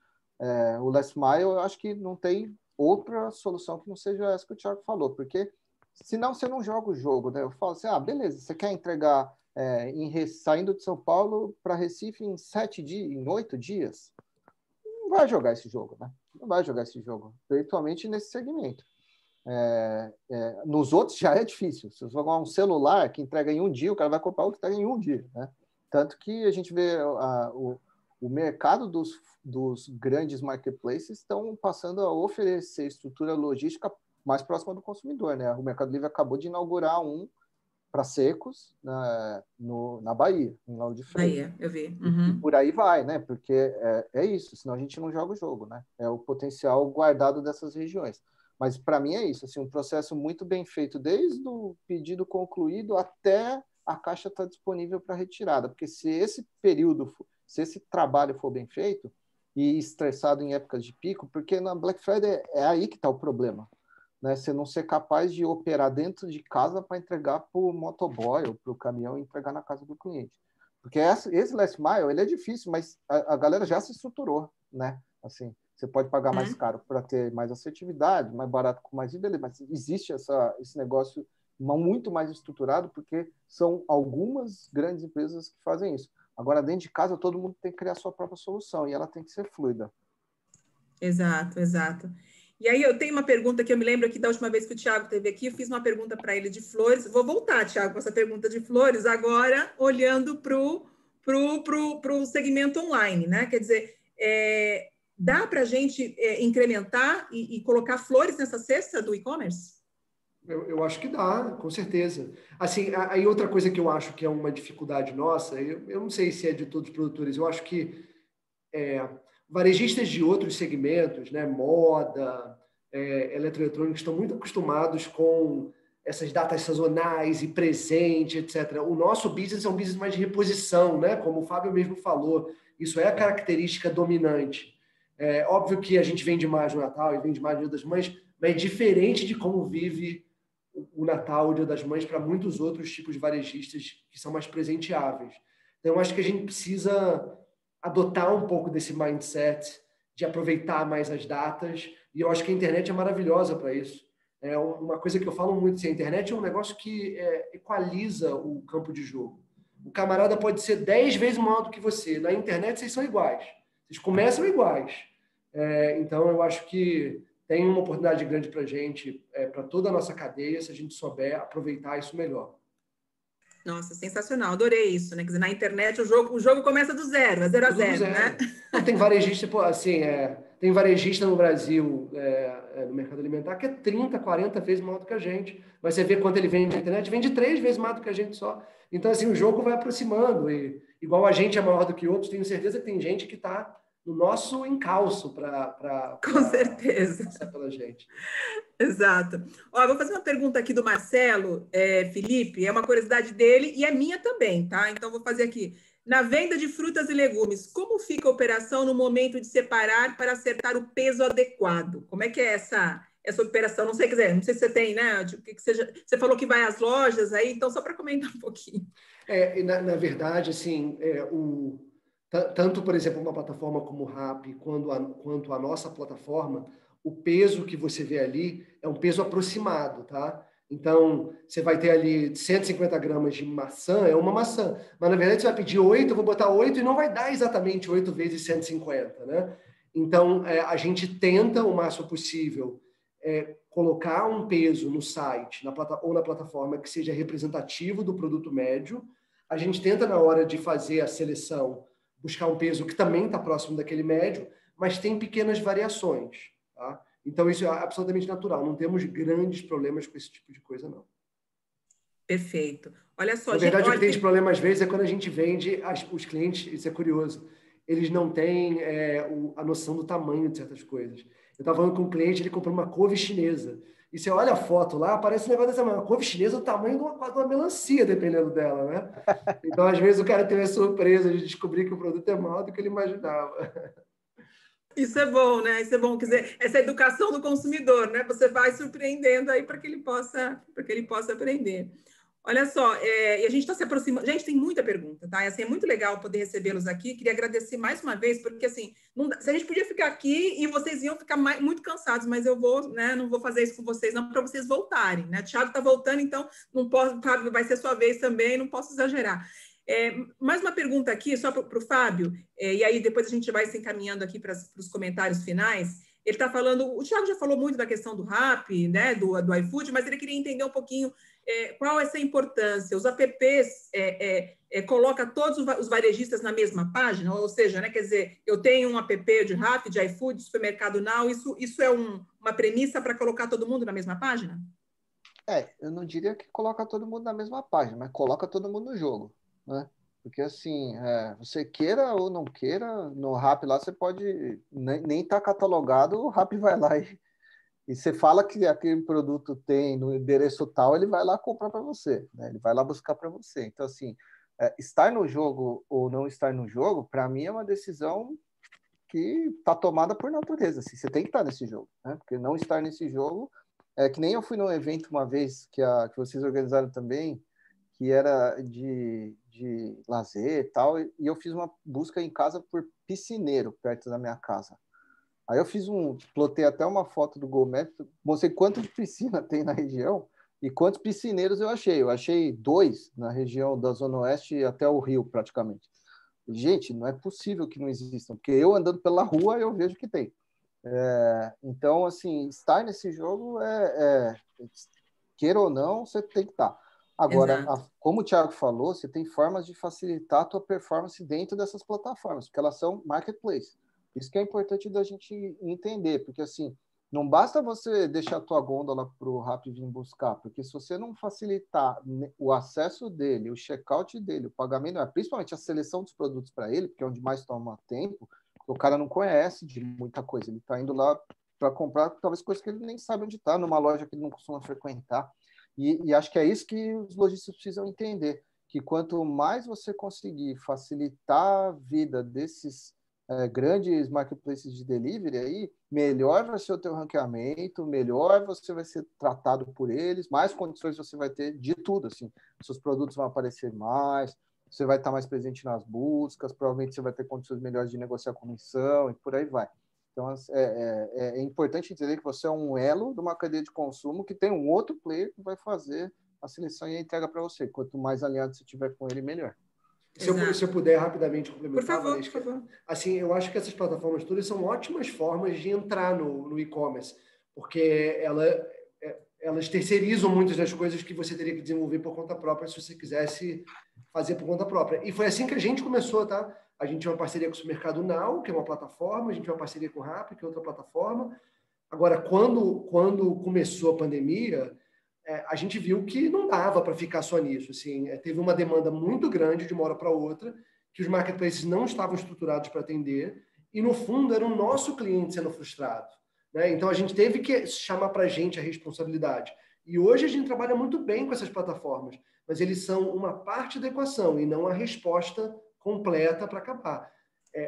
O Last Mile, eu acho que não tem outra solução que não seja essa que o Thiago falou, porque senão você não joga o jogo, né? Eu falo assim, beleza, você quer entregar saindo de São Paulo para Recife em 7 dias, em 8 dias? Não vai jogar esse jogo, né? Não vai jogar esse jogo, virtualmente nesse segmento. Nos outros já é difícil. Se você jogar um celular que entrega em um dia, o cara vai comprar o que está em um dia, né? Tanto que a gente vê o mercado dos grandes marketplaces estão passando a oferecer estrutura logística mais próxima do consumidor, né? O Mercado Livre acabou de inaugurar um para secos na Bahia, em Lauro de Freitas. Bahia, eu vi. Uhum. E por aí vai, né? Porque é isso, senão a gente não joga o jogo, né? É o potencial guardado dessas regiões. Mas para mim é isso, assim, um processo muito bem feito, desde o pedido concluído até a caixa estar disponível para retirada. Porque se esse trabalho for bem feito e estressado em épocas de pico, porque na Black Friday é aí que está o problema, né? Você não ser capaz de operar dentro de casa para entregar para o motoboy ou para o caminhão e entregar na casa do cliente. Porque esse last mile, ele é difícil, mas a galera já se estruturou, né? Assim, você pode pagar mais caro para ter mais assertividade, mais barato com mais vida, mas existe esse negócio muito mais estruturado, porque são algumas grandes empresas que fazem isso. Agora, dentro de casa, todo mundo tem que criar a sua própria solução e ela tem que ser fluida. Exato, exato. E aí eu tenho uma pergunta que eu me lembro aqui da última vez que o Thiago esteve aqui, eu fiz uma pergunta para ele de flores. Vou voltar, Thiago, com essa pergunta de flores, agora olhando para o segmento online, né? Quer dizer, dá para a gente incrementar e colocar flores nessa cesta do e-commerce? Eu acho que dá, com certeza. Assim, aí outra coisa que eu acho que é uma dificuldade nossa, eu não sei se é de todos os produtores, eu acho que varejistas de outros segmentos, né, moda, eletroeletrônicos, estão muito acostumados com essas datas sazonais e presente, etc. O nosso business é um business mais de reposição, né? Como o Fábio mesmo falou, isso é a característica dominante. É óbvio que a gente vende mais no Natal e vende mais no Dia das Mães, mas é diferente de como vive o Natal, o Dia das Mães, para muitos outros tipos de varejistas que são mais presenteáveis. Então, eu acho que a gente precisa adotar um pouco desse mindset de aproveitar mais as datas, e eu acho que a internet é maravilhosa para isso. É uma coisa que eu falo muito, assim, a internet é um negócio que equaliza o campo de jogo. O camarada pode ser 10 vezes maior do que você. Na internet, vocês são iguais. Vocês começam iguais. Então, eu acho que tem uma oportunidade grande para a gente, para toda a nossa cadeia, se a gente souber aproveitar isso melhor. Nossa, sensacional, adorei isso, né? Quer dizer, na internet o jogo começa do zero, é 0 a 0, né? Não, tem varejista, assim, tem varejista no Brasil, no mercado alimentar, que é 30, 40 vezes maior do que a gente. Mas você vê quanto ele vende na internet, vende 3 vezes mais do que a gente só. Então, assim, o jogo vai aproximando. E, igual a gente é maior do que outros, tenho certeza que tem gente que está no nosso encalço para Com certeza. passar pela gente. Exato. Ó, vou fazer uma pergunta aqui do Marcelo, Felipe, é uma curiosidade dele e é minha também, tá? Então, vou fazer aqui. Na venda de frutas e legumes, como fica a operação no momento de separar para acertar o peso adequado? Como é que é essa operação? Não sei, quer dizer, não sei se você tem, né? Você falou que vai às lojas aí, então só para comentar um pouquinho. Na verdade, assim, tanto, por exemplo, uma plataforma como o Rappi, quanto a nossa plataforma, o peso que você vê ali é um peso aproximado, tá? Então, você vai ter ali 150 gramas de maçã, é uma maçã. Mas, na verdade, você vai pedir 8, eu vou botar 8 e não vai dar exatamente 8 vezes 150, né? Então, a gente tenta, o máximo possível, colocar um peso no site ou na plataforma que seja representativo do produto médio. A gente tenta, na hora de fazer a seleção, buscar um peso que também está próximo daquele médio, mas tem pequenas variações, tá? Então, isso é absolutamente natural. Não temos grandes problemas com esse tipo de coisa, não. Perfeito. Olha só, na verdade, o que tem de problema, às vezes, é quando a gente vende, os clientes, isso é curioso, eles não têm a noção do tamanho de certas coisas. Eu estava falando com um cliente, ele comprou uma couve chinesa. E você olha a foto lá, parece um negócio dessa manhã. Uma couve chinesa é o tamanho de uma melancia, dependendo dela, né? Então, às vezes, o cara teve a surpresa de descobrir que o produto é maior do que ele imaginava. Isso é bom, né? Isso é bom, quer dizer, essa educação do consumidor, né? Você vai surpreendendo aí para que ele possa aprender. Olha só, e a gente está se aproximando. Gente, tem muita pergunta, tá? Assim, é muito legal poder recebê-los aqui. Queria agradecer mais uma vez, porque assim, se a gente podia ficar aqui e vocês iam ficar muito cansados, mas eu vou, né? Não vou fazer isso com vocês, não, para vocês voltarem, né? O Thiago está voltando, então não posso, vai ser sua vez também, não posso exagerar. Mais uma pergunta aqui, só para o Fábio, e aí depois a gente vai se encaminhando aqui para os comentários finais. Ele está falando, o Thiago já falou muito da questão do Rappi, né, do iFood, mas ele queria entender um pouquinho qual essa importância. Os apps coloca todos os varejistas na mesma página, ou seja, né, quer dizer, eu tenho um app de Rappi, de iFood, de Supermercado Now, isso é uma premissa para colocar todo mundo na mesma página? Eu não diria que coloca todo mundo na mesma página, mas coloca todo mundo no jogo, né? Porque assim, você queira ou não queira, no Rappi lá você pode nem tá catalogado, o Rappi vai lá e você fala que aquele produto tem no endereço tal, ele vai lá comprar para você, né? Ele vai lá buscar para você. Então assim, estar no jogo ou não estar no jogo, para mim é uma decisão que está tomada por natureza. Assim, você tem que estar nesse jogo, né? Porque não estar nesse jogo que nem eu fui num evento uma vez que vocês organizaram também, que era de lazer e tal, e eu fiz uma busca em casa por piscineiro perto da minha casa. Aí eu plotei até uma foto do Google Maps, mostrei quanto de piscina tem na região e quantos piscineiros eu achei. Eu achei 2 na região da Zona Oeste até o Rio, praticamente. Gente, não é possível que não existam, porque eu andando pela rua eu vejo que tem. Então, assim, estar nesse jogo queira ou não, você tem que estar. Agora, como o Thiago falou, você tem formas de facilitar a tua performance dentro dessas plataformas, porque elas são marketplace. Isso que é importante da gente entender, porque assim, não basta você deixar a tua gôndola para o Rappi vir buscar, porque se você não facilitar o acesso dele, o checkout dele, o pagamento, principalmente a seleção dos produtos para ele, porque é onde mais toma tempo, o cara não conhece de muita coisa, ele está indo lá para comprar talvez coisas que ele nem sabe onde está, numa loja que ele não costuma frequentar. E acho que é isso que os lojistas precisam entender, que quanto mais você conseguir facilitar a vida desses grandes marketplaces de delivery, aí, melhor vai ser o teu ranqueamento, melhor você vai ser tratado por eles, mais condições você vai ter de tudo, assim, seus produtos vão aparecer mais, você vai estar mais presente nas buscas, provavelmente você vai ter condições melhores de negociar comissão e por aí vai. Então, é importante entender que você é um elo de uma cadeia de consumo que tem um outro player que vai fazer a seleção e a entrega para você. Quanto mais alinhado você tiver com ele, melhor. Se eu puder rapidamente complementar, por favor. Assim, eu acho que essas plataformas todas são ótimas formas de entrar no e-commerce, porque elas terceirizam muitas das coisas que você teria que desenvolver por conta própria se você quisesse fazer por conta própria. E foi assim que a gente começou, tá? A gente tinha uma parceria com o Supermercado Now, que é uma plataforma, a gente tinha uma parceria com o Rappi, que é outra plataforma. Agora, quando começou a pandemia, a gente viu que não dava para ficar só nisso. Assim, teve uma demanda muito grande de uma hora para outra, que os marketplaces não estavam estruturados para atender, e, no fundo, era o nosso cliente sendo frustrado, né? Então, a gente teve que chamar para a gente a responsabilidade. E hoje a gente trabalha muito bem com essas plataformas, mas eles são uma parte da equação e não a resposta completa para acabar.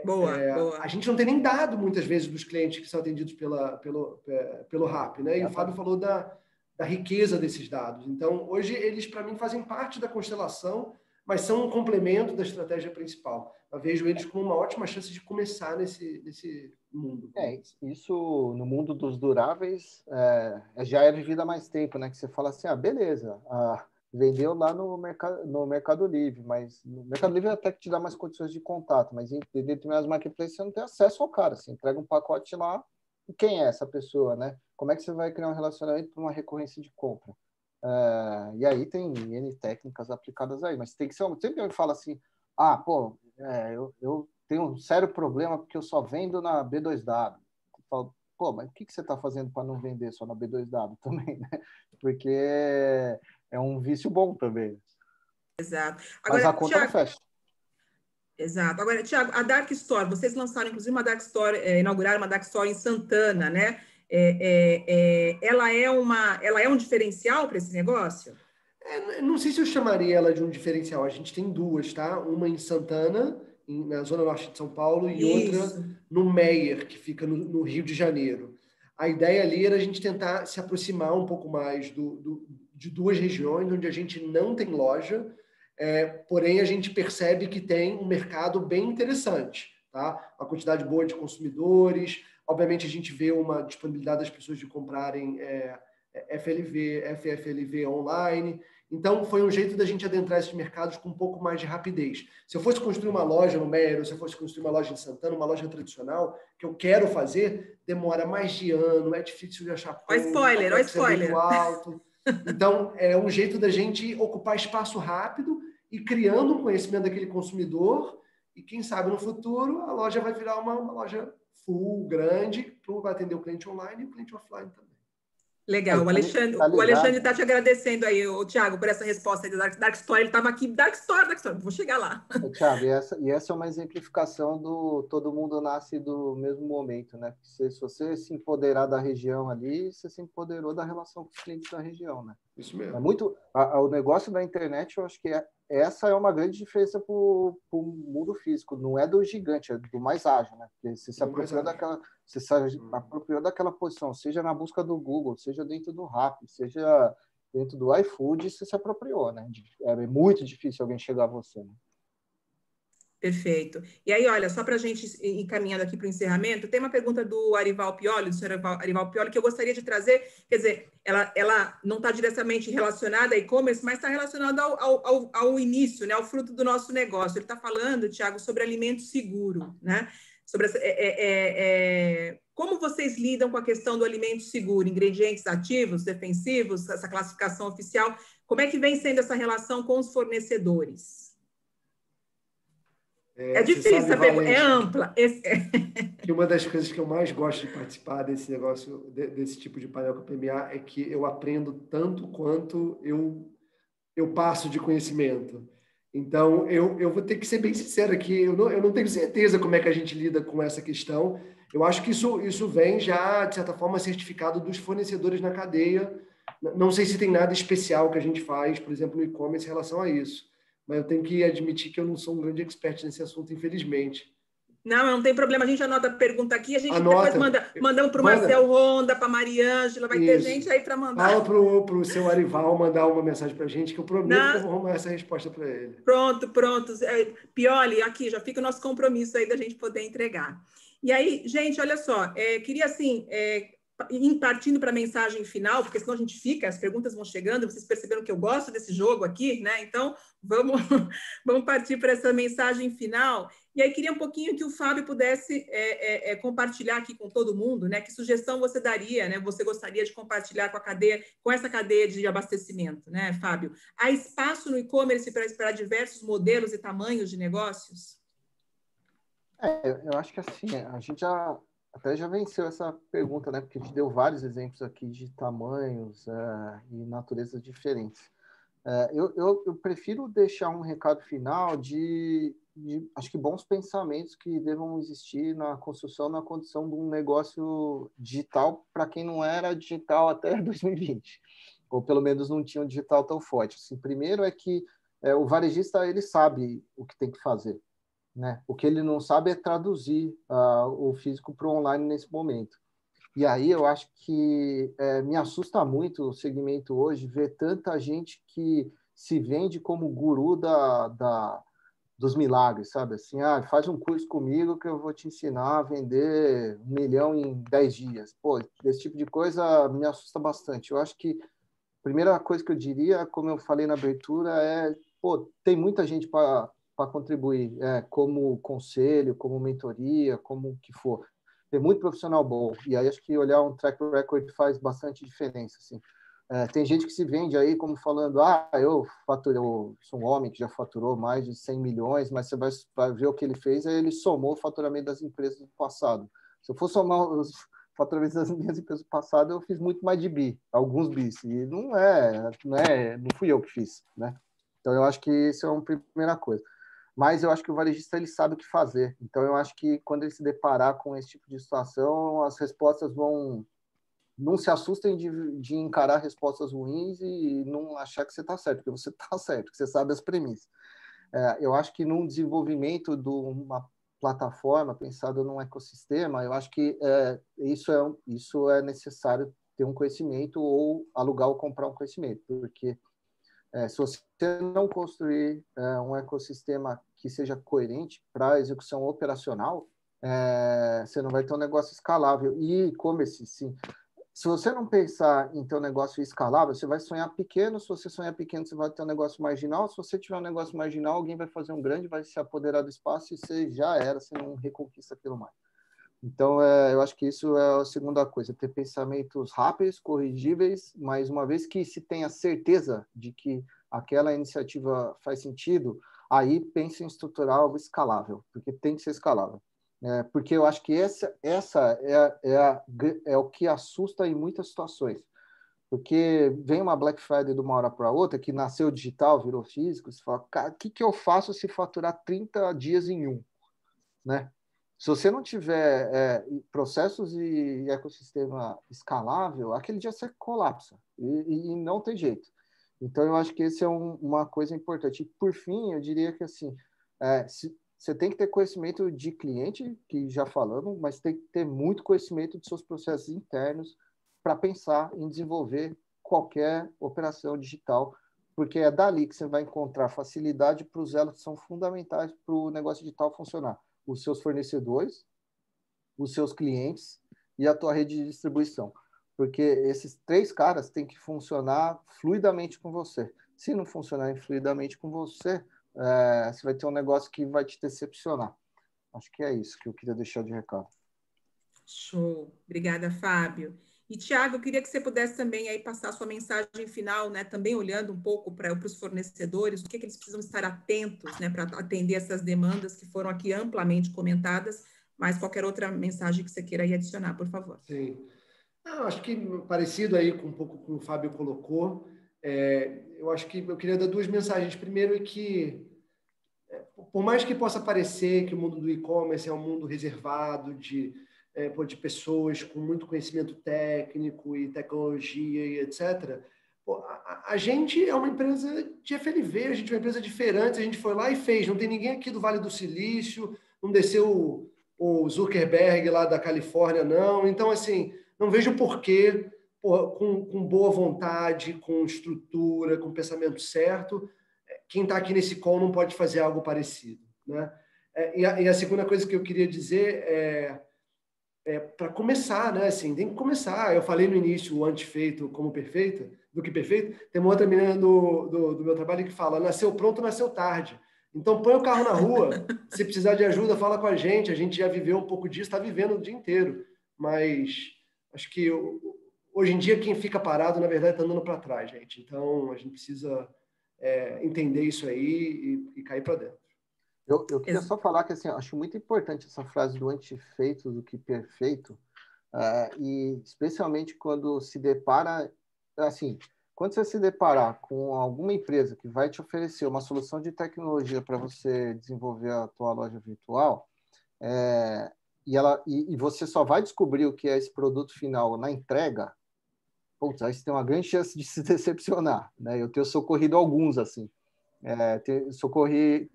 Boa. A gente não tem nem dado, muitas vezes, dos clientes que são atendidos pelo Rappi, né? E o Fábio falou da riqueza desses dados. Então, hoje, eles, para mim, fazem parte da constelação, mas são um complemento da estratégia principal. Eu vejo eles com uma ótima chance de começar nesse mundo. Isso no mundo dos duráveis já é vivido há mais tempo, né? Que você fala assim, beleza, vendeu lá no Mercado Livre, mas no Mercado Livre até que te dá mais condições de contato, mas em determinados marketplaces você não tem acesso ao cara, você entrega um pacote lá, e quem é essa pessoa, né? Como é que você vai criar um relacionamento para uma recorrência de compra? E aí tem N técnicas aplicadas aí, mas tem que ser sempre alguém fala assim, eu tenho um sério problema porque eu só vendo na B2W. Eu falo, mas o que você está fazendo para não vender só na B2W também, né? Porque é um vício bom também. Exato. Agora, mas a conta não fecha. Exato. Agora, Thiago, a Dark Store, vocês lançaram, inclusive, uma Dark Store, inauguraram uma Dark Store em Santana, né? Ela é um diferencial para esse negócio? Não sei se eu chamaria ela de um diferencial. A gente tem duas, tá? Uma em Santana, na zona norte de São Paulo, e outra no Meier, que fica no Rio de Janeiro. A ideia ali era a gente tentar se aproximar um pouco mais de duas regiões onde a gente não tem loja, porém a gente percebe que tem um mercado bem interessante, tá? Uma quantidade boa de consumidores. Obviamente a gente vê uma disponibilidade das pessoas de comprarem FFLV online. Então, foi um jeito da gente adentrar esses mercados com um pouco mais de rapidez. Se eu fosse construir uma loja no Meier, ou se eu fosse construir uma loja em Santana, uma loja tradicional, que eu quero fazer, demora mais de ano, é difícil de achar ponto, Olha spoiler. Muito alto. Então, é um jeito da gente ocupar espaço rápido e criando um conhecimento daquele consumidor, e quem sabe no futuro a loja vai virar uma loja full, grande, para atender o cliente online e o cliente offline também. Legal, o Alexandre está te agradecendo aí, Thiago, por essa resposta aí da Dark Store. Ele estava aqui, Dark Store, vou chegar lá. Thiago, e essa é uma exemplificação do todo mundo nasce do mesmo momento, né? Se você se empoderar da região ali, você se empoderou da relação com os clientes da região, né? Isso mesmo. O negócio da internet, eu acho que essa é uma grande diferença para o mundo físico. Não é do gigante, é do mais ágil, né? Porque você se apropriou daquela posição, seja na busca do Google, seja dentro do Rappi, seja dentro do iFood, você se apropriou, né? É muito difícil alguém chegar a você, né? Perfeito. E aí, olha, só para a gente ir caminhando aqui para o encerramento, tem uma pergunta do Arival Pioli, do senhor Arival Pioli, que eu gostaria de trazer. Quer dizer, ela não está diretamente relacionada a e-commerce, mas está relacionada ao início, né, ao fruto do nosso negócio. Ele está falando, Thiago, sobre alimento seguro, né? Sobre como vocês lidam com a questão do alimento seguro, ingredientes ativos, defensivos, essa classificação oficial, como é que vem sendo essa relação com os fornecedores? É difícil, essa pergunta é ampla. Que uma das coisas que eu mais gosto de participar desse negócio, desse tipo de painel com a PMA, é que eu aprendo tanto quanto eu passo de conhecimento. Então, eu vou ter que ser bem sincero aqui, eu não tenho certeza como é que a gente lida com essa questão. Eu acho que isso vem já, de certa forma, certificado dos fornecedores na cadeia. Não sei se tem nada especial que a gente faz, por exemplo, no e-commerce em relação a isso. Mas eu tenho que admitir que eu não sou um grande expert nesse assunto, infelizmente. Não tem problema, a gente anota a pergunta aqui, a gente depois mandamos para o Marcel Ronda, para a Mariângela, vai ter gente aí para mandar. Fala para o seu Arival mandar uma mensagem para a gente, que eu prometo que eu vou arrumar essa resposta para ele. Pronto. Pioli, aqui já fica o nosso compromisso aí da gente poder entregar. E aí, gente, olha só, queria assim, partindo para a mensagem final, porque senão a gente fica, as perguntas vão chegando, vocês perceberam que eu gosto desse jogo aqui, né? Então, vamos partir para essa mensagem final. E aí, queria um pouquinho que o Fábio pudesse compartilhar aqui com todo mundo, né? Que sugestão você daria, né? Você gostaria de compartilhar com essa cadeia de abastecimento, né, Fábio? Há espaço no e-commerce para diversos modelos e tamanhos de negócios? Eu acho que assim, a gente já venceu essa pergunta, né? Porque a gente deu vários exemplos aqui de tamanhos e naturezas diferentes. Eu prefiro deixar um recado final de acho que bons pensamentos que devam existir na construção, na condição de um negócio digital para quem não era digital até 2020, ou pelo menos não tinha um digital tão forte. Assim, primeiro é que o varejista ele sabe o que tem que fazer, né? O que ele não sabe é traduzir o físico para o online nesse momento. E aí eu acho que me assusta muito o segmento hoje ver tanta gente que se vende como guru dos milagres, sabe? Assim, faz um curso comigo que eu vou te ensinar a vender 1 milhão em 10 dias. Pô, esse tipo de coisa me assusta bastante. Eu acho que a primeira coisa que eu diria, como eu falei na abertura, tem muita gente para contribuir, como conselho, como mentoria, como o que for. Tem muito profissional bom. E aí acho que olhar um track record faz bastante diferença, assim. Tem gente que se vende aí como falando, eu sou um homem que já faturou mais de 100 milhões, mas você vai ver o que ele fez, ele somou o faturamento das empresas do passado. Se eu for somar os faturamentos das minhas empresas do passado, eu fiz muito mais de bi, alguns bis, e não fui eu que fiz, né? Então eu acho que isso é uma primeira coisa. Mas eu acho que o varejista ele sabe o que fazer. Então eu acho que quando ele se deparar com esse tipo de situação, as respostas vão. Não se assustem de encarar respostas ruins e não achar que você está certo, porque você está certo, que você sabe as premissas. Eu acho que num desenvolvimento de uma plataforma pensada num ecossistema, eu acho que isso é necessário ter um conhecimento ou alugar ou comprar um conhecimento, porque se você não construir um ecossistema que seja coerente para a execução operacional, você não vai ter um negócio escalável. E e-commerce, sim. Se você não pensar em ter um negócio escalável, você vai sonhar pequeno. Se você sonhar pequeno, você vai ter um negócio marginal. Se você tiver um negócio marginal, alguém vai fazer um grande, vai se apoderar do espaço e você já era, você não reconquista aquilo mais. Então, eu acho que isso é a segunda coisa, ter pensamentos rápidos, corrigíveis, mas uma vez que se tenha certeza de que aquela iniciativa faz sentido, aí pense em estruturar algo escalável, porque tem que ser escalável. Porque eu acho que essa é o que assusta em muitas situações. Porque vem uma Black Friday de uma hora para outra, que nasceu digital, virou físico, você fala, cara, o que eu faço se faturar 30 dias em um? Né? Se você não tiver processos e ecossistema escalável, aquele dia você colapsa e não tem jeito. Então, eu acho que esse é uma coisa importante. E, por fim, eu diria que assim, você tem que ter conhecimento de cliente, que já falamos, mas tem que ter muito conhecimento de seus processos internos para pensar em desenvolver qualquer operação digital, porque é dali que você vai encontrar facilidade para os elos que são fundamentais para o negócio digital funcionar. Os seus fornecedores, os seus clientes e a tua rede de distribuição. Porque esses 3 caras têm que funcionar fluidamente com você. Se não funcionarem fluidamente com você, você vai ter um negócio que vai te decepcionar. Acho que é isso que eu queria deixar de recado. Show. Obrigada, Fábio. E, Tiago, eu queria que você pudesse também aí passar a sua mensagem final, né? Também olhando um pouco para os fornecedores, o que eles precisam estar atentos, né? Para atender essas demandas que foram aqui amplamente comentadas, mas qualquer outra mensagem que você queira aí adicionar, por favor. Sim. Acho que parecido aí com um pouco com o Fábio colocou, eu acho que eu queria dar 2 mensagens. Primeiro é que, por mais que possa parecer que o mundo do e-commerce é um mundo reservado de pessoas com muito conhecimento técnico e tecnologia e etc., a gente é uma empresa de FLV, a gente é uma empresa de feirantes, a gente foi lá e fez. Não tem ninguém aqui do Vale do Silício, não desceu o Zuckerberg lá da Califórnia, não. Então, assim, não vejo porquê, com boa vontade, com estrutura, com pensamento certo, quem está aqui nesse call não pode fazer algo parecido, né? E a segunda coisa que eu queria dizer é para começar, né? Assim, tem que começar. Eu falei no início o antifeito como perfeito, do que perfeito. Tem uma outra menina do meu trabalho que fala: nasceu pronto, nasceu tarde. Então, põe o carro na rua. Se precisar de ajuda, fala com a gente já viveu um pouco disso, está vivendo o dia inteiro. Mas acho que hoje em dia quem fica parado, na verdade, está andando para trás, gente. Então, a gente precisa entender isso aí e cair para dentro. Eu queria só falar que assim, acho muito importante essa frase do antifeito do que perfeito, e especialmente quando se depara, assim, quando você se deparar com alguma empresa que vai te oferecer uma solução de tecnologia para você desenvolver a tua loja virtual, e você só vai descobrir o que é esse produto final na entrega, putz, aí você tem uma grande chance de se decepcionar, né? Eu tenho socorrido alguns, assim. Eu socorri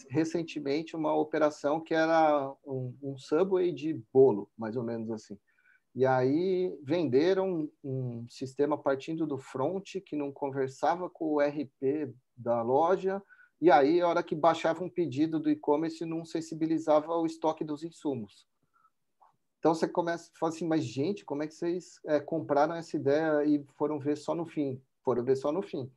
recentemente uma operação que era um Subway de bolo, mais ou menos assim. E aí venderam um sistema partindo do front que não conversava com o RP da loja, e aí a hora que baixava um pedido do e-commerce não sensibilizava o estoque dos insumos. Então você começa a falar assim, mas gente, como é que vocês compraram essa ideia e foram ver só no fim? Foram ver só no fim.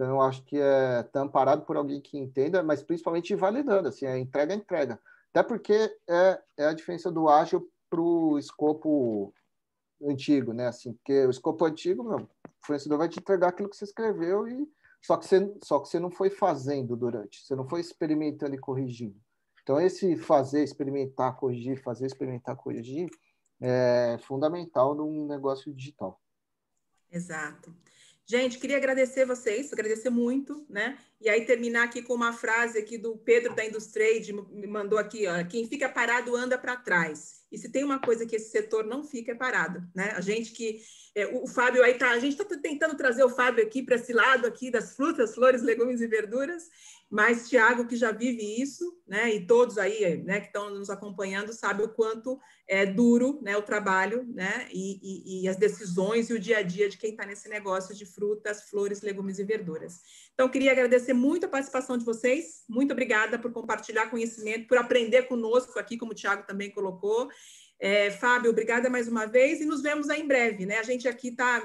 Então, eu acho que está amparado por alguém que entenda, mas principalmente validando, assim, entrega. Até porque é a diferença do ágil para o escopo antigo, né? Assim, porque o escopo antigo, o fornecedor vai te entregar aquilo que você escreveu, só que você não foi fazendo durante, você não foi experimentando e corrigindo. Então, esse fazer, experimentar, corrigir, fazer, experimentar, corrigir, é fundamental num negócio digital. Exato. Gente, queria agradecer vocês, agradecer muito, né? E aí terminar aqui com uma frase aqui do Pedro da Industrade, me mandou aqui, ó, quem fica parado anda para trás. E se tem uma coisa que esse setor não fica, é parado, né? A gente que... o Fábio aí tá... A gente está tentando trazer o Fábio aqui para esse lado aqui das frutas, flores, legumes e verduras, mas Thiago, que já vive isso, né? E todos aí, né, que estão nos acompanhando, sabe o quanto é duro, né, o trabalho, né? E as decisões e o dia a dia de quem está nesse negócio de frutas, flores, legumes e verduras. Então, queria agradecer muito a participação de vocês. Muito obrigada por compartilhar conhecimento, por aprender conosco aqui, como o Thiago também colocou. Fábio, obrigada mais uma vez e nos vemos aí em breve, né? A gente aqui está...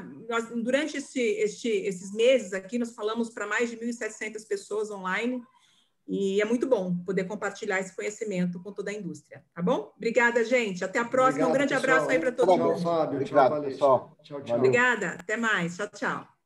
Durante esses meses aqui, nós falamos para mais de 1.700 pessoas online e é muito bom poder compartilhar esse conhecimento com toda a indústria, tá bom? Obrigada, gente. Até a próxima. Obrigado, um grande pessoal. abraço aí para todo mundo. Tchau, Fábio. Obrigado, Tchau, Valesca. pessoal. Tchau, tchau. Valeu. Obrigada. Até mais. Tchau, tchau.